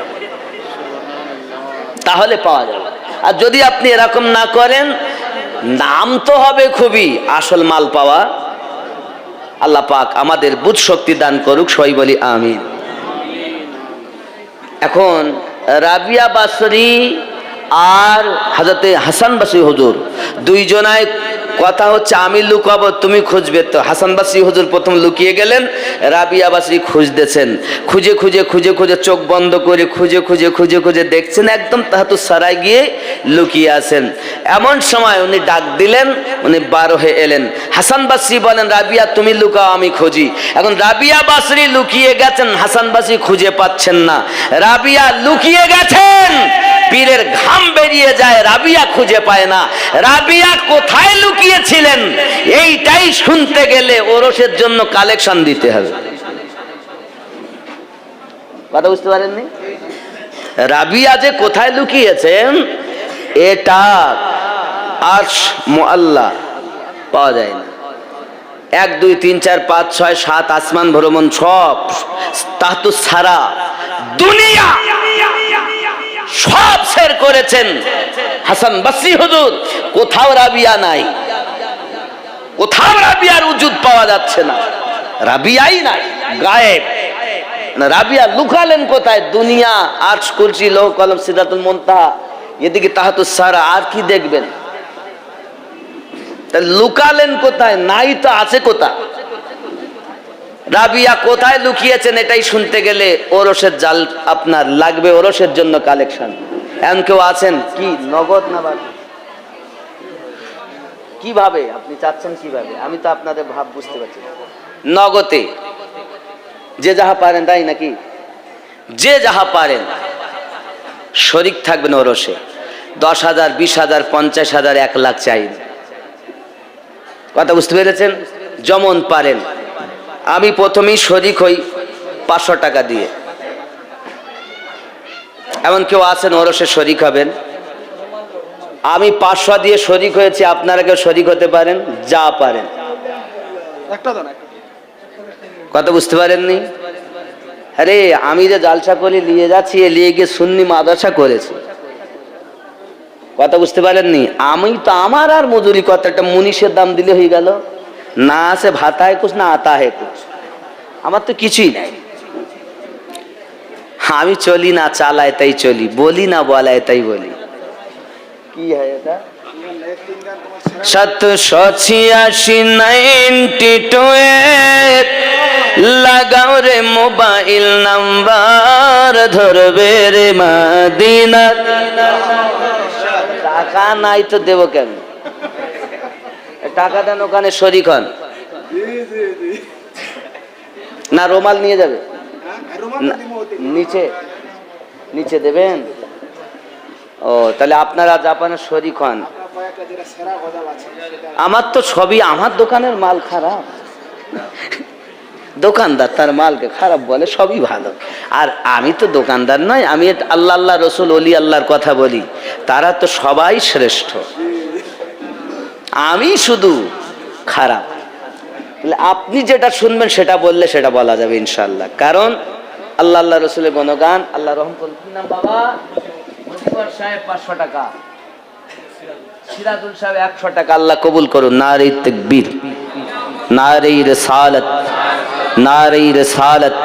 তাহলে পাওয়া যাবে। আর যদি আপনি এরকম না করেন, নাম তো হবে খুবই, আসল মাল পাওয়া। আল্লাহ পাক আমাদের বুঝ শক্তি দান করুক, সবাই বলি আমিন। এখন রাবিয়া বাসরি আর হযরতে হাসান বাসরি হুজুর দুইজনায় কথা হচ্ছে, আমি লুকাবো তুমি খুঁজবে। তো হাসান বাসরি হুজুর প্রথম লুকিয়ে গেলেন, রাবিয়া বাসরি খুঁজতেছেন। খুঁজে খুঁজে খুঁজে খুঁজে চোখ বন্ধ করে খুঁজে খুঁজে খুঁজে খুঁজে দেখছেন একদম তাহাতু সারায় গিয়ে লুকিয়ে আছেন। এমন সময় উনি ডাক দিলেন, উনি বার হয়ে এলেন। হাসান বাসরি বলেন রাবিয়া তুমি লুকাও, আমি খুঁজি। এখন রাবিয়া বাসরি লুকিয়ে গেছেন, হাসান বাসরি খুঁজে পাচ্ছেন না। রাবিয়া লুকিয়ে গেছেন, পীরের ঘাম বেরিয়ে যায়, রাবিয়া খুঁজে পায় না। রাবিয়া কোথায় লুকিয়েছিলেন এইটাই শুনতে গেলে ওরসের জন্য কালেকশন দিতে হবে। কথা বুঝতে পারেননি? রাবিয়া যে কোথায় লুকিয়েছেন এটা আরশ মুআল্লা পাওয়া যায় না। 1 2 3 4 5 6 7 আসমান ভ্রমণ সব তাহতু সারা দুনিয়া সব শের করেছেন হাসান বসরি হুজুর, কোথাও রাবিয়া নাই, কোথাও রাবিয়ার উজুদ পাওয়া যাচ্ছে না, রাবিয়াই নাই, গায়েব। রাবিয়া লুকালেন কোথায়? দুনিয়া, আরশ, কুরসি, লৌহ কলম, সিদরাতুল মুনতাহা, এদিকে তাহতুস সারা, আর কি দেখবেন? তা লুকালেন কোথায়? নাই তো আছে কোথায়? রাবিয়া কোথায় লুকিয়েছেন এটাই শুনতে গেলে ওরসের জাল আপনার লাগবে, ওরসের জন্য কালেকশন। এমন কেউ আছেন কি নগদ না বাকি? কিভাবে আপনি চাচ্ছেন কিভাবে? আমি তো আপনাদের ভাব বুঝতে পারছি। নগদে যে যাহা পারেন, তাই নাকি? যে যাহা পারেন শরীক থাকবেন ওরসে। 10,000 20,000 50,000 1 লাখ চাই, কথা বুঝতে পেরেছেন? যেমন পারেন। আমি প্রথমেই শরীক হই 500 টাকা দিয়ে। এমন কেউ আছেন ওরসে শরীক হবেন? আমি 500 দিয়ে শরীক হয়েছি, আপনারা কেউ শরীক হতে পারেন? যা পারেন। কথা বুঝতে পারেননি? আরে আমি যে জালসা করে নিয়ে যাচ্ছি, নিয়ে গিয়ে সুন্নি মাদ্রাসা করেছি, কথা বুঝতে পারেননি? আমি তো আমার আর মজুরি কত, একটা মুনিশের দাম দিলে হয়ে গেল না? আছে ভাতা হে কুছ না আতা হে কুছ, আমার তো কিছুই নাই। আমি চলি না চালায় তাই চলি, বলি না বলায় তাই বলি। কি হয় এটা? 786 92 লাগাও রে মোবাইল নাম্বার, ধরবে রে মদিনা। টাকা নাই তো দেবো কেন? টাকা দেন, ওখানে শরীক হন না? রুমাল নিয়ে যাবে? নিচে নিচে দেবেন? ও তাহলে আপনারা জাপানের শরীক হন। আমার তো সবই, আমার দোকানের মাল খারাপ, দোকানদার তার মালকে খারাপ বলে, সবই ভালো। আর আমি তো দোকানদার নয়, আমি আল্লাহ আল্লাহ রসুল অলি আল্লাহর কথা বলি, তারা তো সবাই শ্রেষ্ঠ, আমি শুধু খারাপ। আপনি যেটা শুনবেন সেটা বললে সেটা বলা যাবে ইনশাল্লাহ, কারণ আল্লাহ আল্লাহ রসুলের গুণগান। আল্লাহ রহম করুন। কি নাম বাবা? মুজিবুর সাহেব 500 টাকা, সিরাজুল সাহেব 100 টাকা। আল্লাহ কবুল করুন। নারে তাকবীর, নারে রিসালাত, নারে রিসালাত,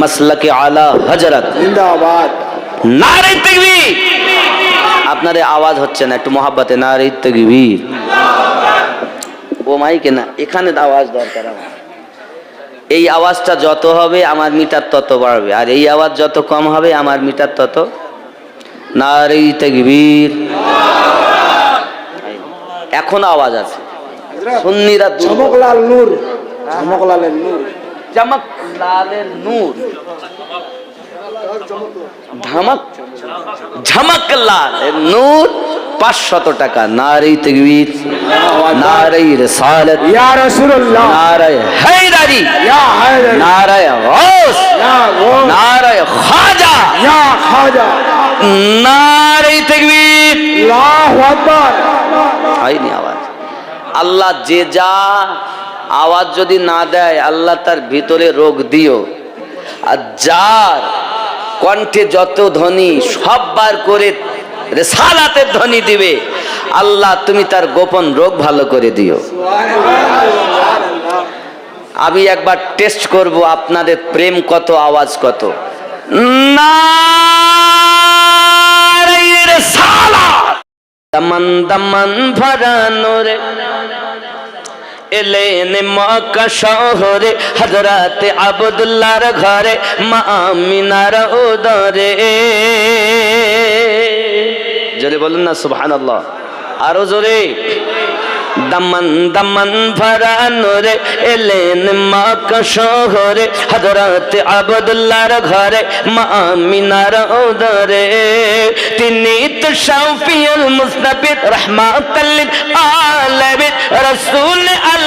মাসলাকে আলা হযরত জিন্দাবাদ, নারে তাকবীর। আপনার আওয়াজ হচ্ছে না, একটু মহব্বতে নারে তাকবীর। ও মাইকে না, এখানে আওয়াজ দরকার আমার। এই আওয়াজটা যত হবে আমার মিটার তত বাড়বে, আর এই আওয়াজ যত কম হবে আমার মিটার তত। নারে তাকবীর। এখন আওয়াজ আছে। সুন্নিরা চমকলাল নূর, চমকলালের নূর, চমকলালের নূর, ঝমক ঝমকলালের নূর 500 টাকা। নারে তাকবীর, নারে রিসালাত, ইয়া রাসূলুল্লাহ, নারে হায়দারি, ইয়া হায়দারি, নারে গাউস, ইয়া গাউস, নারে খাজা, ইয়া খাজা, নারে তাকবীর। আল্লাহু আকবার। হয়নি আওয়াজ। আল্লাহ যে যা আওয়াজ যদি না দেয়, আল্লাহ তার ভিতরে রোগ দিও। আর যার কণ্ঠে যত ধ্বনি সব বার করে রিসালাতের ধ্বনি দিবে, আল্লাহ তুমি তার গোপন রোগ ভালো করে দিও। আমি একবার টেস্ট করব আপনাদের প্রেম কত, আওয়াজ কত। নারে রিসালাত। দমন দমন ভরানো রে এলেন মক্কা শহরে, হযরত আব্দুল্লাহর ঘরে, মা আমিনার উদরে। জোরে বলুন না সুবহানাল্লাহ, আরো জোরে। দমন দমন ভরানো রে এলেন মক্কা শহরে, হযরত আব্দুল্লাহর ঘরে, মা আমিনার উদরে। তিনি তো শাফিউল মুস্তাফিদ রহমাতাল লিল আলামিন, রাসূল আল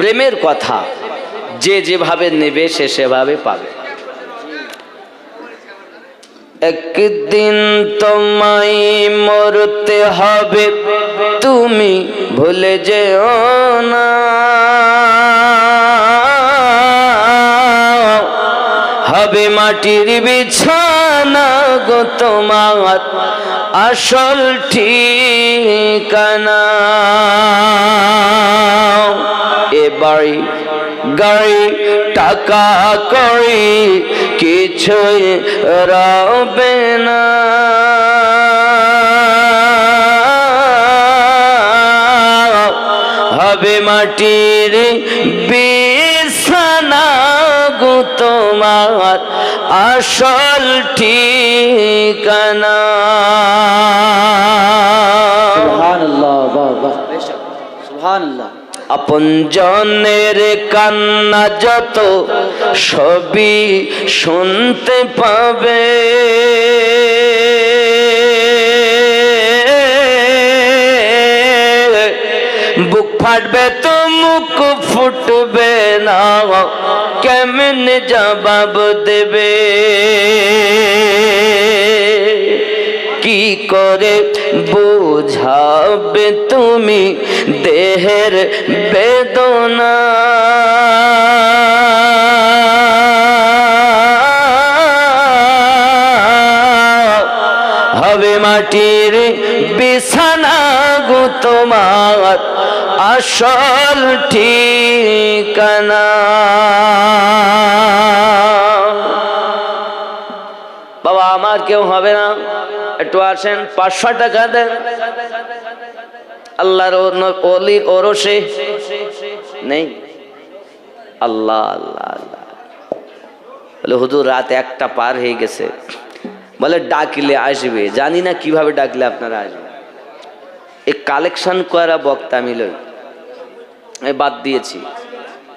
প্রেমের কথা যে যেভাবে নেবে সে সেভাবে পাবে। একদিন তোমায় মরতে হবে, তুমি ভুলে যেও না। হবে মাটির বিছানা গো তোমার আসল ঠিকানা। এ বাড়ি গাড়ি টাকা করি কিছুই রবে না। হবে মাটির বিছানা গো তোমার আসল ঠিকানা। সুবহানাল্লাহ, বাহ বাহ, সুবহানাল্লাহ। আপনজনের কান্না যত সবই শুনতে পাবে, বুক ফাটবে তো মুখ ফুটবে না, কেমনে জবাব দেবে। কি করে বোঝাবে তুমি দেহের বেদনা। হবে মাটির বিছানা গো তোমার আসল ঠিকানা। বাবা আমার কেউ হবে না, একটু আসেন 500 টাকা দেন। আল্লাহর ওলির ওরসে নেই। আল্লাহ আল্লাহ আল্লাহ বলে হুজুর রাত 1টা পার হয়ে গেছে, বলে ডাকলে আসবে। জানি না কিভাবে ডাকলে আপনারা আসবে। এই কালেকশন করা বক্তা আমি লই, আমি বাদ দিয়েছি,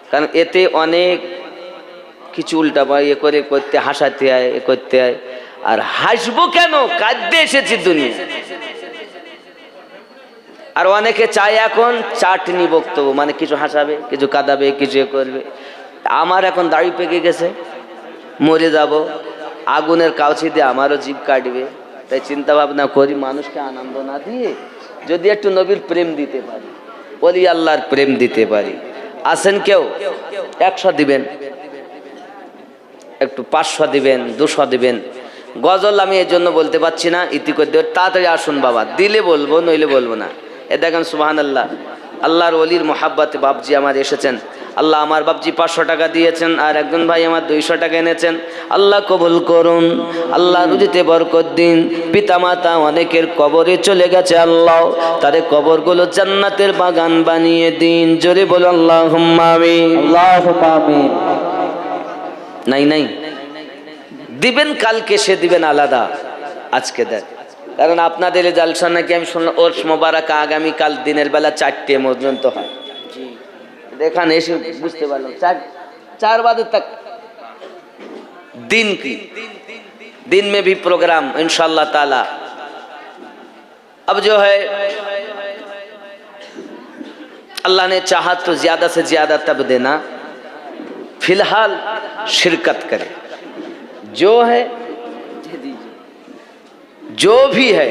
কারণ এতে অনেক কিছু উল্টা ইয়ে করে করতে হাসাতে হয়, এ করতে হয়। আর হাসবো কেন, কাঁদতে এসেছি দুনিয়া। আর অনেকে চায় এখন চাটনি বক্তব্য, মানে কিছু হাসাবে, কিছু কাঁদাবে, কিছু এ করবে। আমার এখন দাড়ি পেকে গেছে, মরে যাব, আগুনের কাউচি দিয়ে আমারও জীব কাটবে। তাই চিন্তা ভাবনা করি মানুষকে আনন্দ না দিয়ে যদি একটু নবীর প্রেম দিতে পারি, ওলি আল্লাহর প্রেম দিতে পারি। আসেন কেউ 100 দিবেন, একটু 500 দিবেন, 200 দিবেন। গজল আমি এই জন্য বলতে পারছি না, ইতি করে দেবেন। তাড়াতাড়ি আসুন বাবা, দিলে বলবো নইলে বলবো না। এ দেখেন সুবহানাল্লাহ, আল্লাহর ওলির মোহাব্বতে বাপজি আমার এসেছেন। আল্লাহ আমার বাপজি 500 টাকা দিয়েছেন, আর একজন ভাই আমার 200 টাকা এনেছেন। আল্লাহ কবুল করুন, আল্লাহ রুজিতে বরকত দিন। পিতা মাতা অনেকের কবরে চলে গেছে, আল্লাহ তাদের কবরগুলো জান্নাতের বাগান বানিয়ে দিন। জোরে বলো আল্লাহুম্মা আমিন, আল্লাহুম্মা আমিন। নাই নাই দিবেন, কালকে সে দিবেন আলাদা, আজকে দেন। কারণ আপনাদের এই জালসা নাকি আমি শুনলাম ওরস মোবারক আগামীকাল দিনের বেলা 4টে পর্যন্ত হয়। দেখান এসে বুঝতে পারলাম 4 বাজে तक दिन की दिन में भी प्रोग्राम इंशाअल्लाह ताला। अब जो है अल्लाह ने चाहा तो ज्यादा से ज्यादा तब देना, फिलहाल शिरकत करे। जो है जो भी है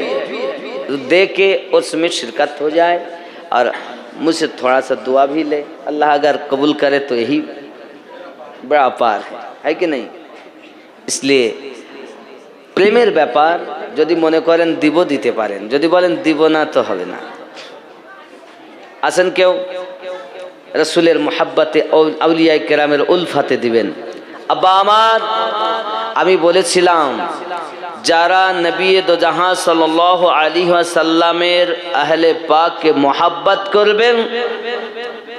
दे के उसमें शिरकत हो जाए, और मुझसे थोड़ा सा दुआ भी ले। अल्लाह अगर कबूल करे तो यही बड़ा पार है कि नहीं। इसलिए প্রেমের ব্যাপার যদি মনে করেন দিব দিতে পারেন, যদি বলেন দিব না তো হবে না। আসেন কেউ রাসূলের মুহাব্বতে আউলিয়া কেরামের উলফাতে দিবেন। আব্বা আমার, আমি বলেছিলাম যারা নবী দো জাহান সাল্লাল্লাহু আলাইহি ওয়াসাল্লামের আহলে পাককে মুহাব্বত করবেন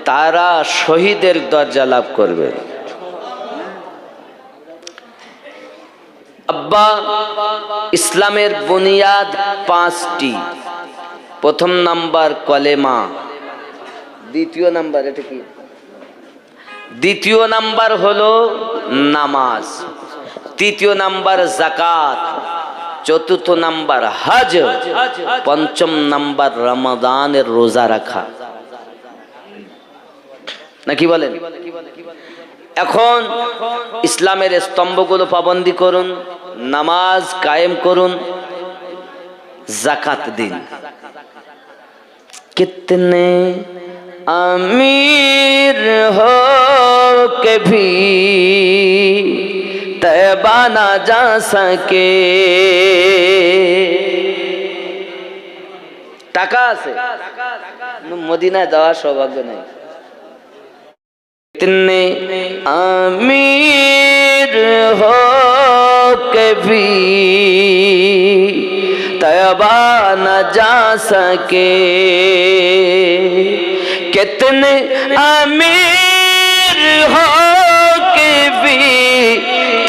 তারা শহীদের দরজা লাভ করবেন। আব্বা, ইসলামের বুনিয়াদ 5টি। প্রথম নাম্বার কলেমা, দ্বিতীয় নাম্বার এটা কি, দ্বিতীয় নাম্বার হলো নামাজ, তৃতীয় নাম্বার যাকাত, চতুর্থ নাম্বার হজ, পঞ্চম নাম্বার রমাদানের রোজা রাখা। নাকি বলেন? এখন ইসলামের স্তম্ভগুলো পাবন্দি করুন, নামাজ কায়েম করুন, জাকাত দিন। कितने अमीर हो के भी तैबा ना जा सके। টাকা আছে, মদিনায় যাওয়ার সৌভাগ্য নেই। कितने अमीर हो के भी तैबा न जा सके। कितने अमीर हो के भी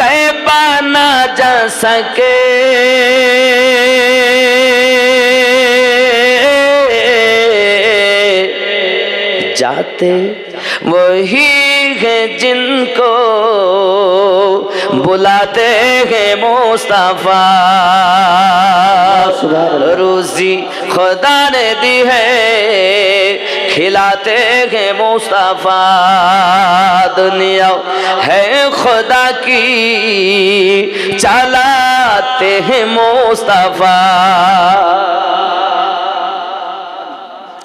तैबा न जा सके। जाते वही है जिनको बुलाते हैं मुस्तफा। रोजी खुदा ने दी है खिलाते हैं मुस्तफा। दुनिया है खुदा की चलाते हैं मुस्तफा।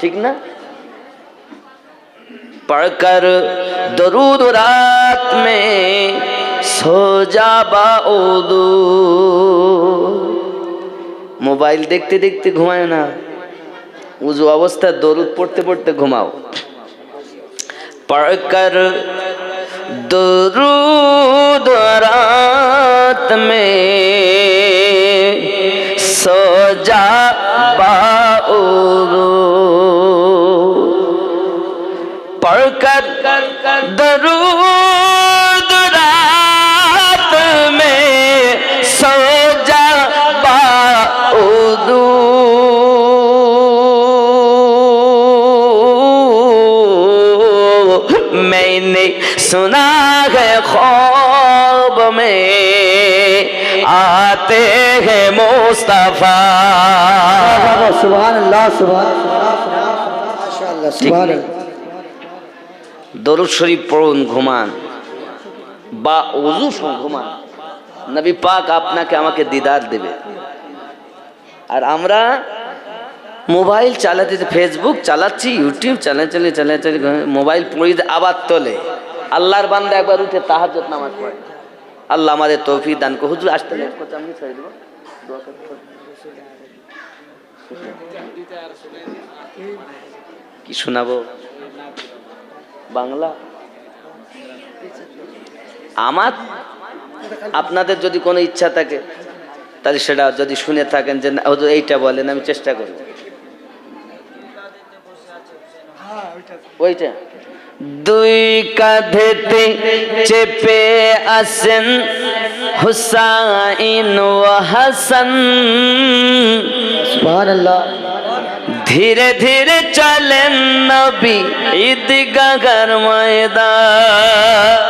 ठीक ना? पढ़कर दरूद रात में सो जा बाउदू। मोबाइल देखते देखते घुमाए ना, उजू अवस्था दरूद पढ़ते पढ़ते घुमाओ। पढ़कर दरूद रात में सो जा बाउदू। पढ़कर दरूद रात में सो जा बाउदू। मैंने सुना है ख्वाब में आते हैं मुस्तफा। सुभान अल्लाह, सुभान माशाअल्लाह, सुभान अल्लाह। দরুদ শরীফ পড়ুন, ঘুমান বা ওযু ঘুমান। নবী পাক আপনাকে আমাকে দিদার দেবে। আর আমরা মোবাইল চালাতে, ফেসবুক চালাচ্ছি, ইউটিউব চালাচ্ছি, মোবাইল পড়ি আবার তোলে। আল্লাহর বান্দা একবার উঠে তাহাজ্জুদ নামাজ পড়ে। আল্লাহ আমাদের তৌফিক দান করুন। হুজুর আসতে লেট করতে, আমি ছেড়ে দেব। কি শোনাবো? বাংলা? আমার আপনাদের যদি কোনো ইচ্ছা থাকে তাহলে সেটা যদি শুনে থাকেন যে হুজুর এইটা বলেন, আমি চেষ্টা করব। ওইটা দুই কাঁধেতে চেপে আসেন হুসাইন ও হাসান। সুবহানাল্লাহ। ধীরে ধীরে চলেন নবী ঈদগাহর ময়দান।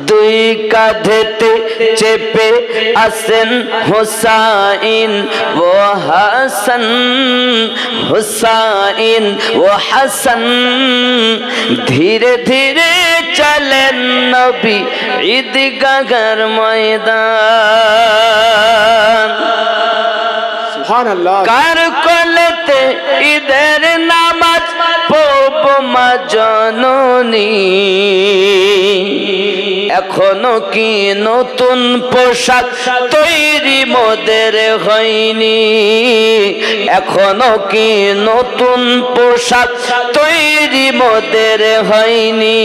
দুই কাঁধেতে চেপে আসেন হুসাইন ও হাসান, হুসাইন ও হাসান। ধীরে ধীরে চলেন নবী ঈদগাহর ময়দান। কার কোলেতে ঈদের নামাজ পড়ব মা জননী। এখনো কি নতুন পোশাক তৈরি মোদের হয়নি? এখনো কি নতুন পোশাক তৈরি মোদের হয়নি?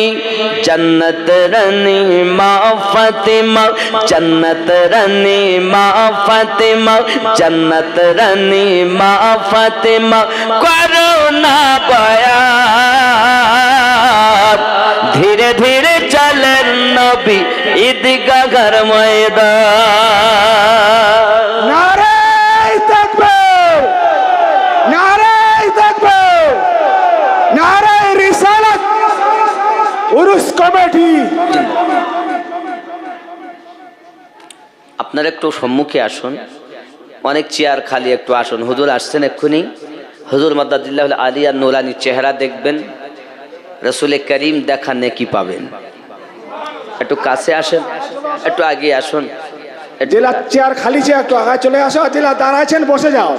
জান্নাত রানী মা ফাতেমা, জান্নাত রানী মা ফাতেমা, জান্নাত রানী মা ফাতেমা করো না বয়ান। ধীরে ধীরে চলেন নবী ঈদগাহর ময়দান। নারে তাকবীর, নারে তাকবীর, নারে রিসালাত, উরুস কমিটি। আপনারা একটু সম্মুখে আসুন, অনেক চেয়ার খালি, একটু আসুন। হুজুর আসছেন এক্ষুনি। হুজুর মাদাদিল্লাহ আলী আর নুরানি চেহারা দেখবেন। রসুল করিম দেখা নেকি পাবেন। একটু কাছে আসেন, একটু আগে আসুন। জেলা চেয়ার খালি চেয়ার একটু আগে চলে আসো। জেলা দাঁড়াচ্ছেন বসে যাও,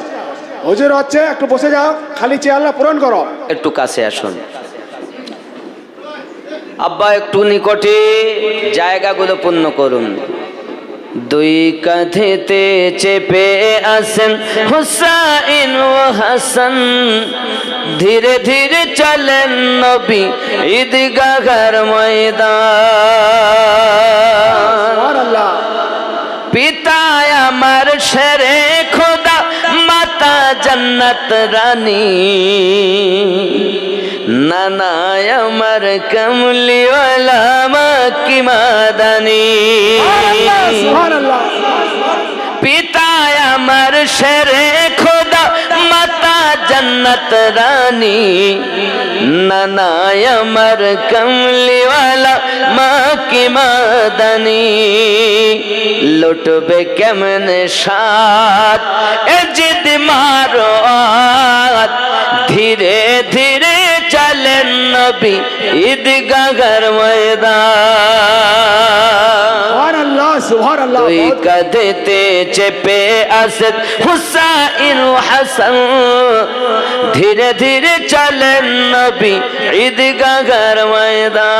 হুজুর হচ্ছে একটু বসে যাও, খালি চেয়ারটা পূরণ করো। একটু কাছে আসুন। আব্বা একটু নিকটে জায়গাগুলো পূর্ণ করুন। দুই কাঁধেতে চেপে আসেন হুসাইন ও হাসান, ধীরে ধীরে চলেন নবী ঈদগাহের ময়দান। সুবহানাল্লাহ। পিতা আমার শেরে খোদা, মাতা জান্নাত রানী, নানা আমার কমলিওয়ালা মাকি মাদানী। সুবহানাল্লাহ। পিতা আমার শেরে খোদা, মাতা জান্নাত রানী, নানা আমার কমলিওয়ালা মাকি মাদানী। লুটবে কেমনে সাত এ জিদ মারো, ধীরে ধীরে চলেন নবী ঈদগাহের ময়দান। সুবহানাল্লাহ সুবহানাল্লাহ। দুই কাঁধেতে চেপে আসেন হুসাইন ও হাসান, ধীরে ধীরে চলেন নবী ঈদগাহের ময়দান।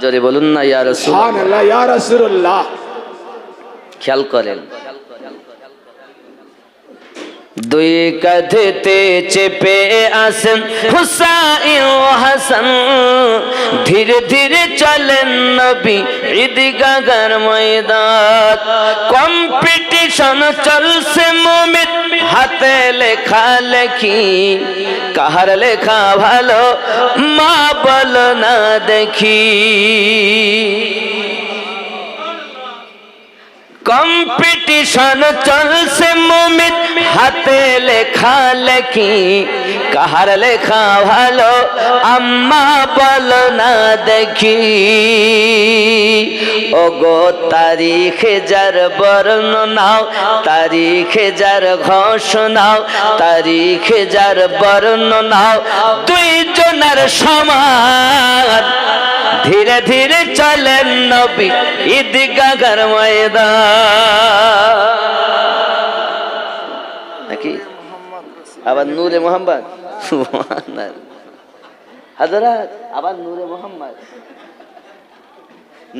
জোরে বলুন না ইয়া রাসূলুল্লাহ। সুবহানাল্লাহ ইয়া রাসূলুল্লাহ। খেয়াল করেন, দুই কাঁধেতে চেপে আসেন হুসাইন ও হাসান, ধীরে ধীরে চলেন নবী ঈদগাহের ময়দান। কম্পিটিশন চলছে মুমিন হাতে লেখা লেখি, কাহার লেখা ভালো মা বলো না দেখি। কম্পিটিশন চলছে মুমিন হাতে লেখা লেখি, কাহার লেখা ভালো আম্মা বলো না দেখি। ওগো তারিখে যার বর্ণনাও, তারিখে যার ঘোষণাও, তারিখে যার বর্ণনাও দুইজনের সমান, ধীরে ধীরে চলেন নবী ঈদগাহের ময়দান। নাকি আবার নূরে মোহাম্মদ হযরত, আবার নূরে মোহাম্মদ।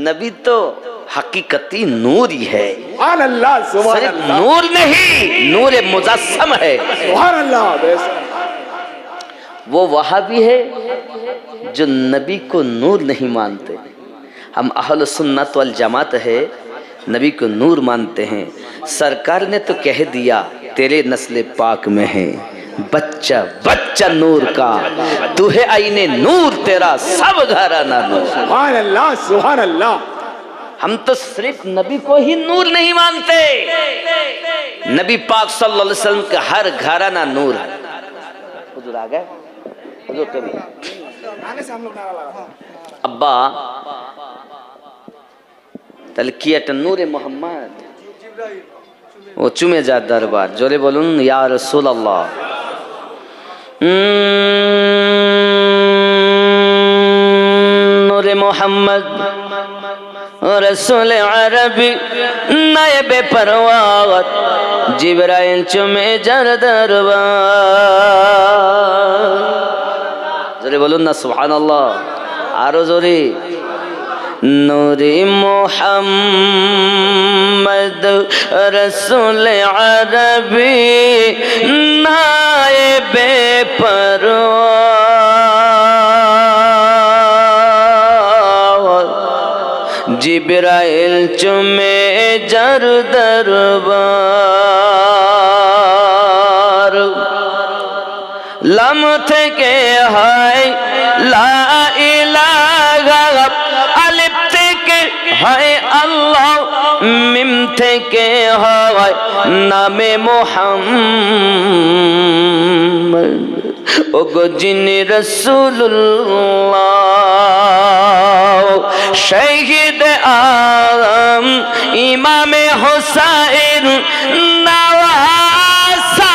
नबी तो हकीकती नूर ही है, सुभानअल्लाह सिर्फ सुभानअल्लाह नूर नहीं, नूर मुजस्सम है। सुभानअल्लाह। वो वहाँ भी है जो नबी को नूर नहीं मानते। हम अहल सुन्नत वल जमात है, नबी को नूर मानते हैं। सरकार ने तो कह दिया तेरे नस्ल पाक में है बच्चा बच्चा नूर का, तू है आईने नूर तेरा सब घराना नूर। सुभानअल्लाह सुभानअल्लाह। हम तो सिर्फ नबी को ही नूर नहीं मानते, नबी पाक सल्लल्लाहु अलैहि वसल्लम का हर घराना नूर है। हुजूर आ गए, हुजूर कभी आने से हम लोग नारा लगा। अब्बा তাহলে কি একটা নূরে মোহাম্মদ, ও চুমে যার দরবার। জোরে বলুন ইয়া রাসূলুল্লাহ। নূরে মোহাম্মদ রসুল আরবি নায়েবে পরওয়ার, জিবরাইল চুমে যার দরবার। জোরে বলুন না সুবহানাল্লাহ, আরো জোরে। নূরে মোহাম্মদ রসুল আরবি নায়েবে পরওয়ার, জিবরাইল চুমে যার দরবার। লাম থেকে হয় লা ইলাহা, আলিফ থেকে হয় আল্লাহ, মিম থেকে হয় নামে মুহাম্মদ। ওগো যিনি রাসূলুল্লাহ শহীদ আলম ইমামে হোসাইন নওয়াসাতা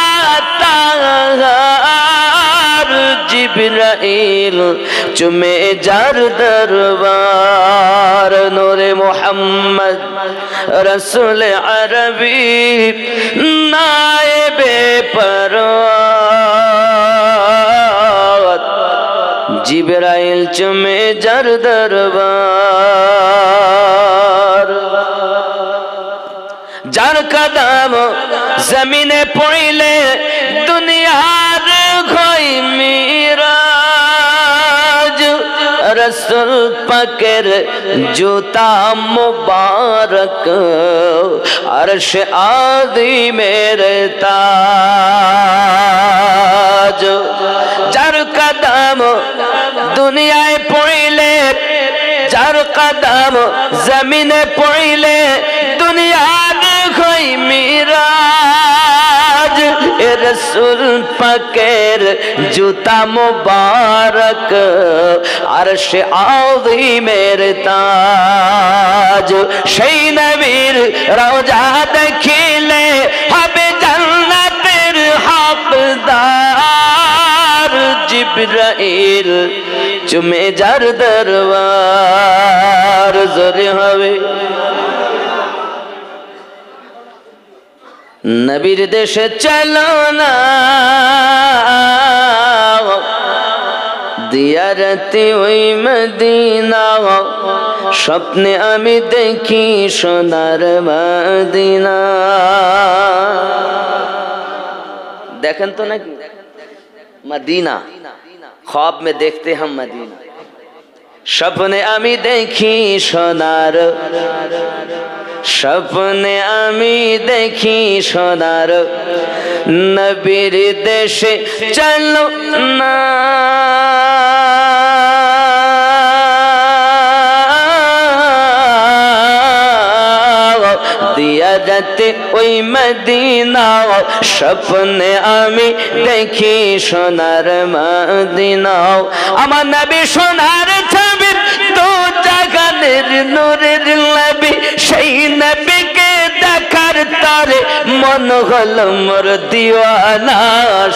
জিবরাইল চুমে যার দরবার নূরে মুহাম্মদ রসুল আরবি নায়েবে পরওয়ার জিবরাইল চুমে যার দরবার যার কদম জমিনে পড়িলে দুনিয়ার হয় মিরাজ রসুল পাকের জুতা মুবারক আরশ আযীমের তাজ যার কদম দুনিয়ায় পড়িলে যার কদম জমিনে পড়িলে দুনিয়ার হয় মিরাজ রসুল পাকের জুতা মুবারক আরশ আযীমের তাজ সেই নবীর রওজা দেখিলে হবে জান্নাতের হকদার জিবরাইল চুমে যার দরবার জোরে হবে নবীর দেশে চলো না দিয়ারতে ওই মদিনা স্বপ্নে আমি দেখি সোনার মদিনা দেখেন তো নাকি মদিনা ख्वाब में देखते हम मदीना স্বপ্নে আমি দেখি সোনার স্বপ্নে আমি দেখি সোনার নবীর দেশে চলো না দিয়ারতে ওই মদিনা স্বপ্নে আমি দেখি সোনার মদিনা আমার নবী সোনার ছবি দু জাগানের নূরের নবী সেই নবীকে দেখার তরে মন হলো মোর দিওয়ানা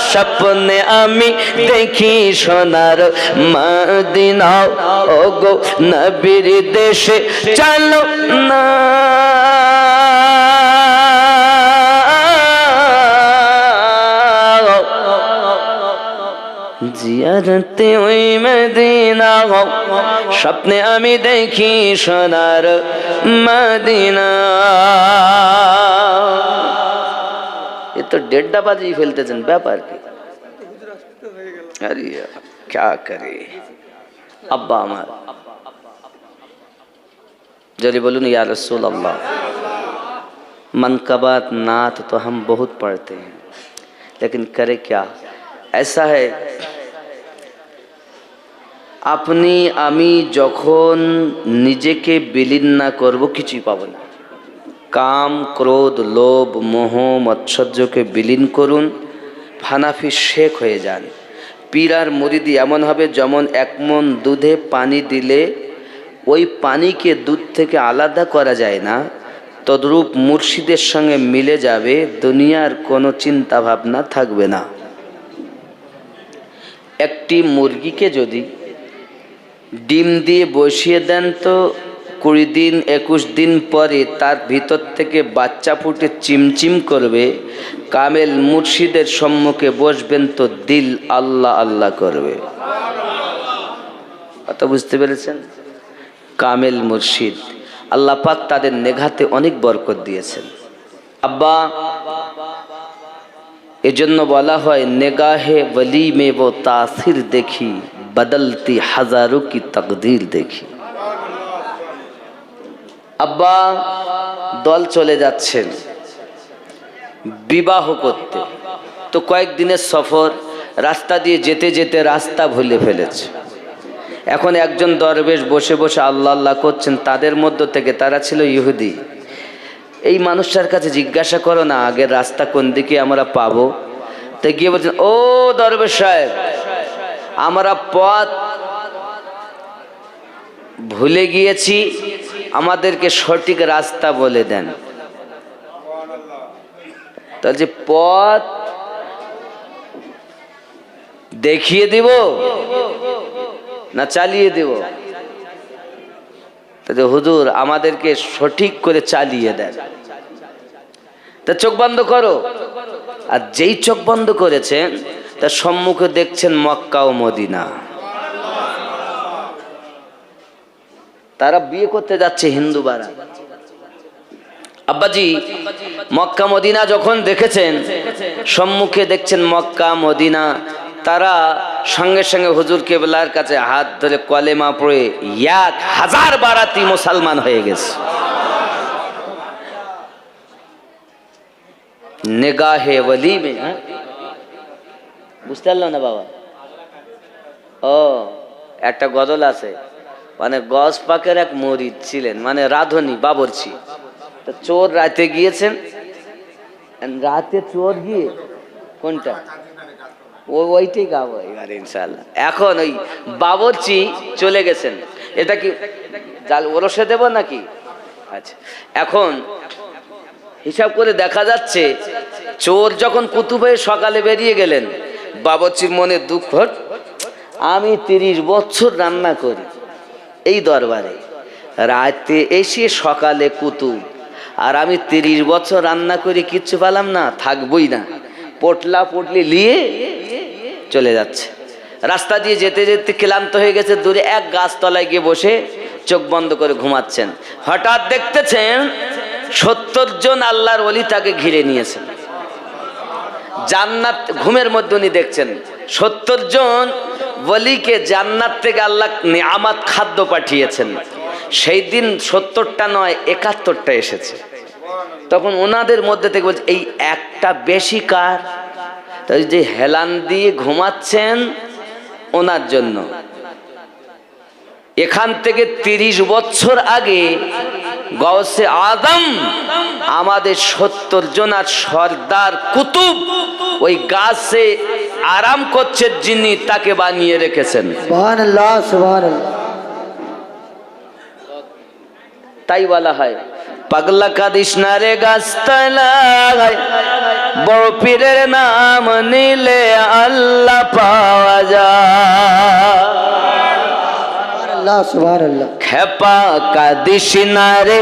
স্বপ্নে আমি দেখি সোনার মদিনা ও গো নবীর দেশে চলো না জিয়ারতে ওই মদিনা স্বপ্নে আমি দেখি সোনার মদিনা ये तो डेढ़ा बाजी ফেলতেছেন ব্যাপার কি अरे क्या करे अब्बा আমার जरी बोलूं या रसूल अल्लाह मनकबात नात तो हम बहुत पढ़ते हैं लेकिन करे क्या ऐसा है আপনি আমি যখন নিজেকে বিলীন না করব কিছুই পাবো না কাম ক্রোধ লোভ মোহ মৎসর্যকে বিলীন করুন ফানাফি শেখ হয়ে যান পীর আর মুরিদি এমন হবে যেমন এক মন দুধে পানি দিলে ওই পানিকে দুধ থেকে আলাদা করা যায় না তদ্রূপ মুর্শিদের সঙ্গে মিলে যাবে দুনিয়ার কোনো চিন্তা ভাবনা থাকবে না একটি মুরগিকে যদি ডিম দিয়ে বসিয়ে দেন তো 20 দিন 21 দিন পরে তার ভিতর থেকে বাচ্চা ফুটে চিমচিম করবে কামেল মুর্শিদের সম্মুখে বসবেন তো দিল আল্লাহ আল্লাহ করবে কথা বুঝতে পেরেছেন কামেল মুর্শিদ আল্লাহ পাক তাদের নেঘাতে অনেক বরকত দিয়েছেন আব্বা এজন্য বলা হয় নেগাহে वली में वो तासीर देखी बदलती हजारों की तकदीर देखी আব্বা দল চলে যাচ্ছেন বিবাহ করতে তো কয়েকদিনের সফর রাস্তা দিয়ে যেতে যেতে রাস্তা ভুলে ফেলেছে এখন একজন দরবেশ বসে বসে আল্লাহ আল্লাহ করছেন তাদের মধ্য থেকে তারা ছিল ইহুদি এই মানুষটার কাছে জিজ্ঞাসা করো না আগের রাস্তা কোন দিকে আমরা পাবো তো গিয়ে বলছেন ও দরবেশ সাহেব আমরা পথ ভুলে গিয়েছি আমাদেরকে সঠিক রাস্তা বলে দেন তাহলে যে পথ দেখিয়ে দিব না চালিয়ে দেব? তাহলে হুজুর আমাদেরকে সঠিক করে চালিয়ে দেন। তা চোখ বন্ধ করো। আর যেই চোখ বন্ধ করেছেন তার সম্মুখে দেখছেন মক্কা ও মদিনা। তারা বিয়ে করতে যাচ্ছে হিন্দু বাড়া। আব্বাজি মক্কা মদিনা যখন দেখেছেন, সম্মুখে দেখছেন মক্কা মদিনা, তারা সঙ্গে সঙ্গে হুজুর কেবলার কাছে হাত ধরে কলেমা পড়ে 1000 বারাতি মুসলমান হয়ে গেছে। নিগাহে ওলি মে, বুঝতে পারল না বাবা? ও একটা গজল আছে, মানে গজ পাকের এক মরিদ ছিলেন, মানে রাধুনী বাবরচি। তো চোর রাতে গিয়েছেন, রাতে চোর গিয়ে কোনটা ওইটাই গাবো এবার ইনশাআল্লাহ। এখন ওই বাবরচি চলে গেছেন, এটা কি জাল ওরসে দেব নাকি? আচ্ছা, এখন হিসাব করে দেখা যাচ্ছে চোর যখন কুতুব হয়ে সকালে বেরিয়ে গেলেন, বাবরচির মনে দুঃখ, আমি 30 বছর রান্না করি এই দরবারে, রাতে এসে সকালে কুতুব, আর আমি 30 বছর রান্না করি কিচ্ছু পেলাম না, থাকবই না। পটলা পটলি নিয়ে চলে যাচ্ছে। রাস্তা দিয়ে যেতে যেতে ক্লান্ত হয়ে গেছে, দূরে এক গাছতলায় গিয়ে বসে চোখ বন্ধ করে ঘুমাচ্ছেন। হঠাৎ দেখতেছেন 70 জন আল্লাহর ওলি তাকে ঘিরে নিয়েছেন। জান্নাত, ঘুমের মধ্যে উনি দেখছেন 70 জন ওলিকে জান্নাত থেকে আল্লাহ নিয়ামত খাদ্য পাঠিয়েছেন। সেই দিন 70টা নয় 71টা এসেছে। তখন ওনাদের মধ্যে থেকে বলছে, এই একটা বেশি কার? তাই যে হেলান দিয়ে ঘুমাচ্ছেন ওনার জন্য। এখান থেকে 30 বছর আগে গৌসে আদম আমাদের 70 জনার সর্দার কুতুব ওই গাছে আরাম করছে, যিনি তাকে বানিয়ে রেখেছেন। সুবহানাল্লাহ, সুবহানাল্লাহ। তাই বলা হয় পাগলা কাদিস না রে গাছতলায়, বড় পীরের নাম নিলে আল্লাহ পাওয়া যায়। সুবহানাল্লাহ, সুবহানাল্লাহ। খেপা কাদিস না রে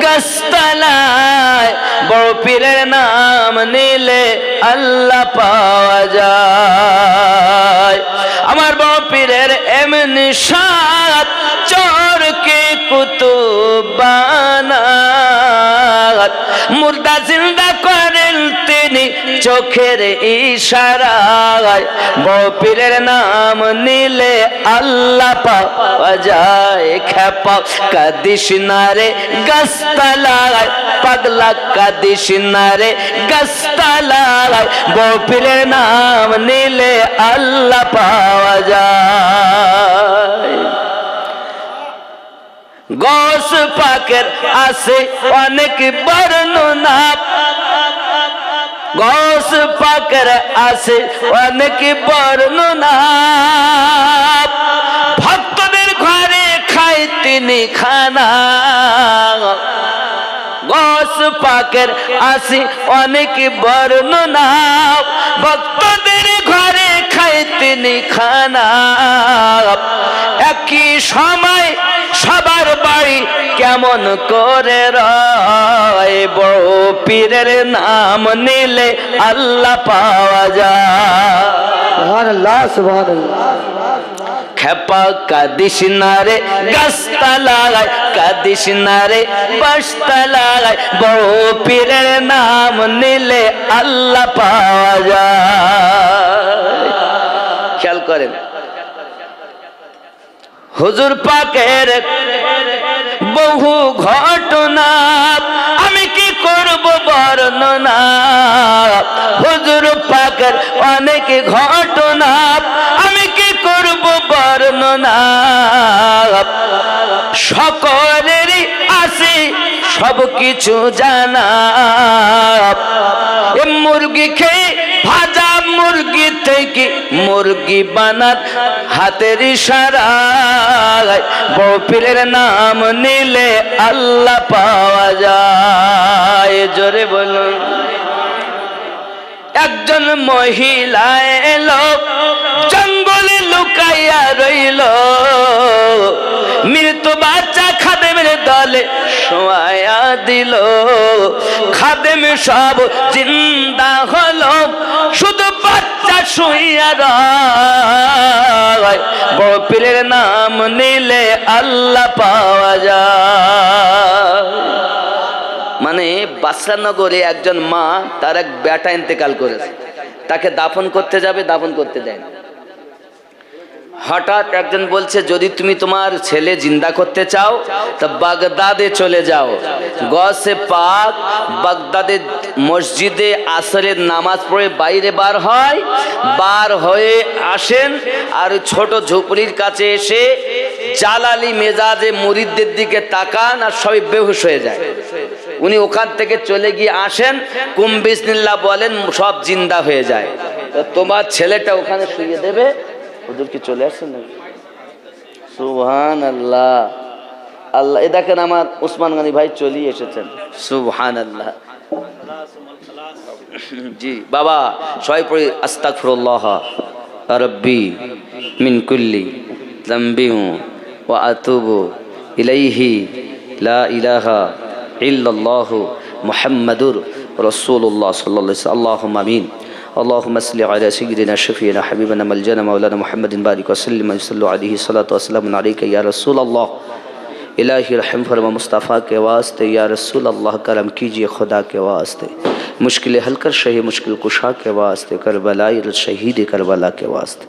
গাছতলায়, বড় পীরের নাম নিলে আল্লাহ পাওয়া যায়। আমার বড় পীরের এমনি সাত চোরকে কুতুব বানাত, মুর্দা জিন্দা করেন তিনি চোখের ইশারায়। বড় পীরের নাম নিলে আল্লাহ পাওয়া যায়। খেপা কাদিস না রে গাছতলায়, পাগলা কাদিস না রে গাছতলায়, বড় পীরের নাম নিলে আল্লাহ পাওয়া যায়। গৌস পাকের আছে অনেক বর্ণনা, গৌস পাকের আছে অনেক বর্ণনা, ভক্তদের ঘরে খায় তিনি খানা। গৌস পাকের আছে অনেক বর্ণনা, ভক্তদের ঘরে খায় তিনি খানা। একই সময় সবার বাড়ি কেমন করে রয়, বড় পীরের নাম নিলে আল্লাহ পাওয়া যায়। সুবহানাল্লাহ, সুবহানাল্লাহ। খেপা কাদিস না রে গাছতলায়, কাদিস না রে বাসতলায়, বড় পীরের নাম নিলে আল্লাহ পাওয়া যায়। খেয়াল করেন হুজুর পাকের বহু ঘটনা, আমি কি করব বর্ণনা। হুজুর পাকের অনেক ঘটনা, আমি কি করব বর্ণনা। সকলেরই আছে সব কিছু জানা। মুরগি খেয়ে ভাজা মুরগি থেকে মুরগি বানাত হাতের ইশারায়, বড় পীরের নাম নিলে আল্লাহ পাওয়া যায়। জোরে বলুন। একজন মহিলা এলো শুইয়া রইল, মৃত্যু বাচ্চা খাদেমের দলে শোয়া দিল। খাদেম সব জিন্দা হলো, শুধু বাচ্চা শুইয়া রয়। বড় পীরের নাম নিলে আল্লাহ পাওয়া যায়। মানে বাসরানগরে একজন মা, তার এক বেটা ইন্তেকাল করেছে, তাকে দাফন করতে যাবে, দাফন করতে দেয় না। হঠাৎ একজন বলছে, যদি তুমি তোমার ছেলে জিন্দা করতে চাও তা বাগদাদে চলে যাও। গসে পাক বাগদাদে মসজিদে আসরের নামাজ পড়ে বাইরে বার হয়, বার হয়ে আসেন আর ছোট ঝুপড়ির কাছে এসে জালালি মেজাজে মুরিদদের দিকে তাকান আর সবাই বেহুশ হয়ে যায়। উনি ওখান থেকে চলে গিয়ে আসেন, কুম বিসমিল্লাহ বলেন, সব জিন্দা হয়ে যায়। তোমার ছেলেটা ওখানে শুয়ে দেবে। হুজুর কি চলে আসছেন না? সুবহানাল্লাহ, আল্লাহ। এ দেখেন আমার ওসমান গনি ভাই চলে এসেছেন। সুবহানাল্লাহ। জি বাবা, সবাই পড়ি আস্তাগফিরুল্লাহ রাব্বি মিন কুল্লি যামবি ওয়া আতুবু ইলাইহি লা ইলাহা ইল্লাল্লাহু মুহাম্মাদুর রাসূলুল্লাহ সাল্লাল্লাহু আলাইহি ওয়াসাল্লাম। আল্লাহুম্মা আমিন। اللهم صل على سيدنا شفيعنا حبيبنا ملجأنا مولانا محمد بارك وسلم وصلوا عليه الصلاة والسلام عليك يا رسول الله। الہی رحم فرما مصطفیٰ کے واسطے، یا رسول اللہ کرم کیجئے خدا کے واسطے، مشکل حل کر شہی مشکل کشا کے واسطے، کربلائی শহীদ کربلا کے واسطে।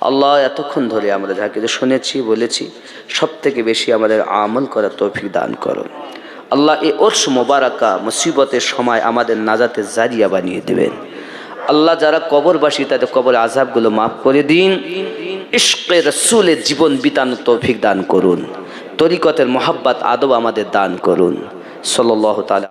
আল্লাহ, এতক্ষণ ধরে আমরা যা কিছু শুনেছি বলেছি সব থেকে বেশি আমাদের আমল করার তৌফিক দান করো। আল্লাহ, এই উরস মোবারকা মুসিবতের সময় আমাদের নাজাতের জারিয়া বানিয়ে দেবেন। আল্লাহ, যারা কবরবাসী তাদের কবর আযাবগুলো মাফ করে দিন। ইশকে রাসূলের জীবন বিতানোর তৌফিক দান করুন। তরিকতের মহব্বত আদব আমাদের দান করুন। সাল্লাল্লাহু তাআলা।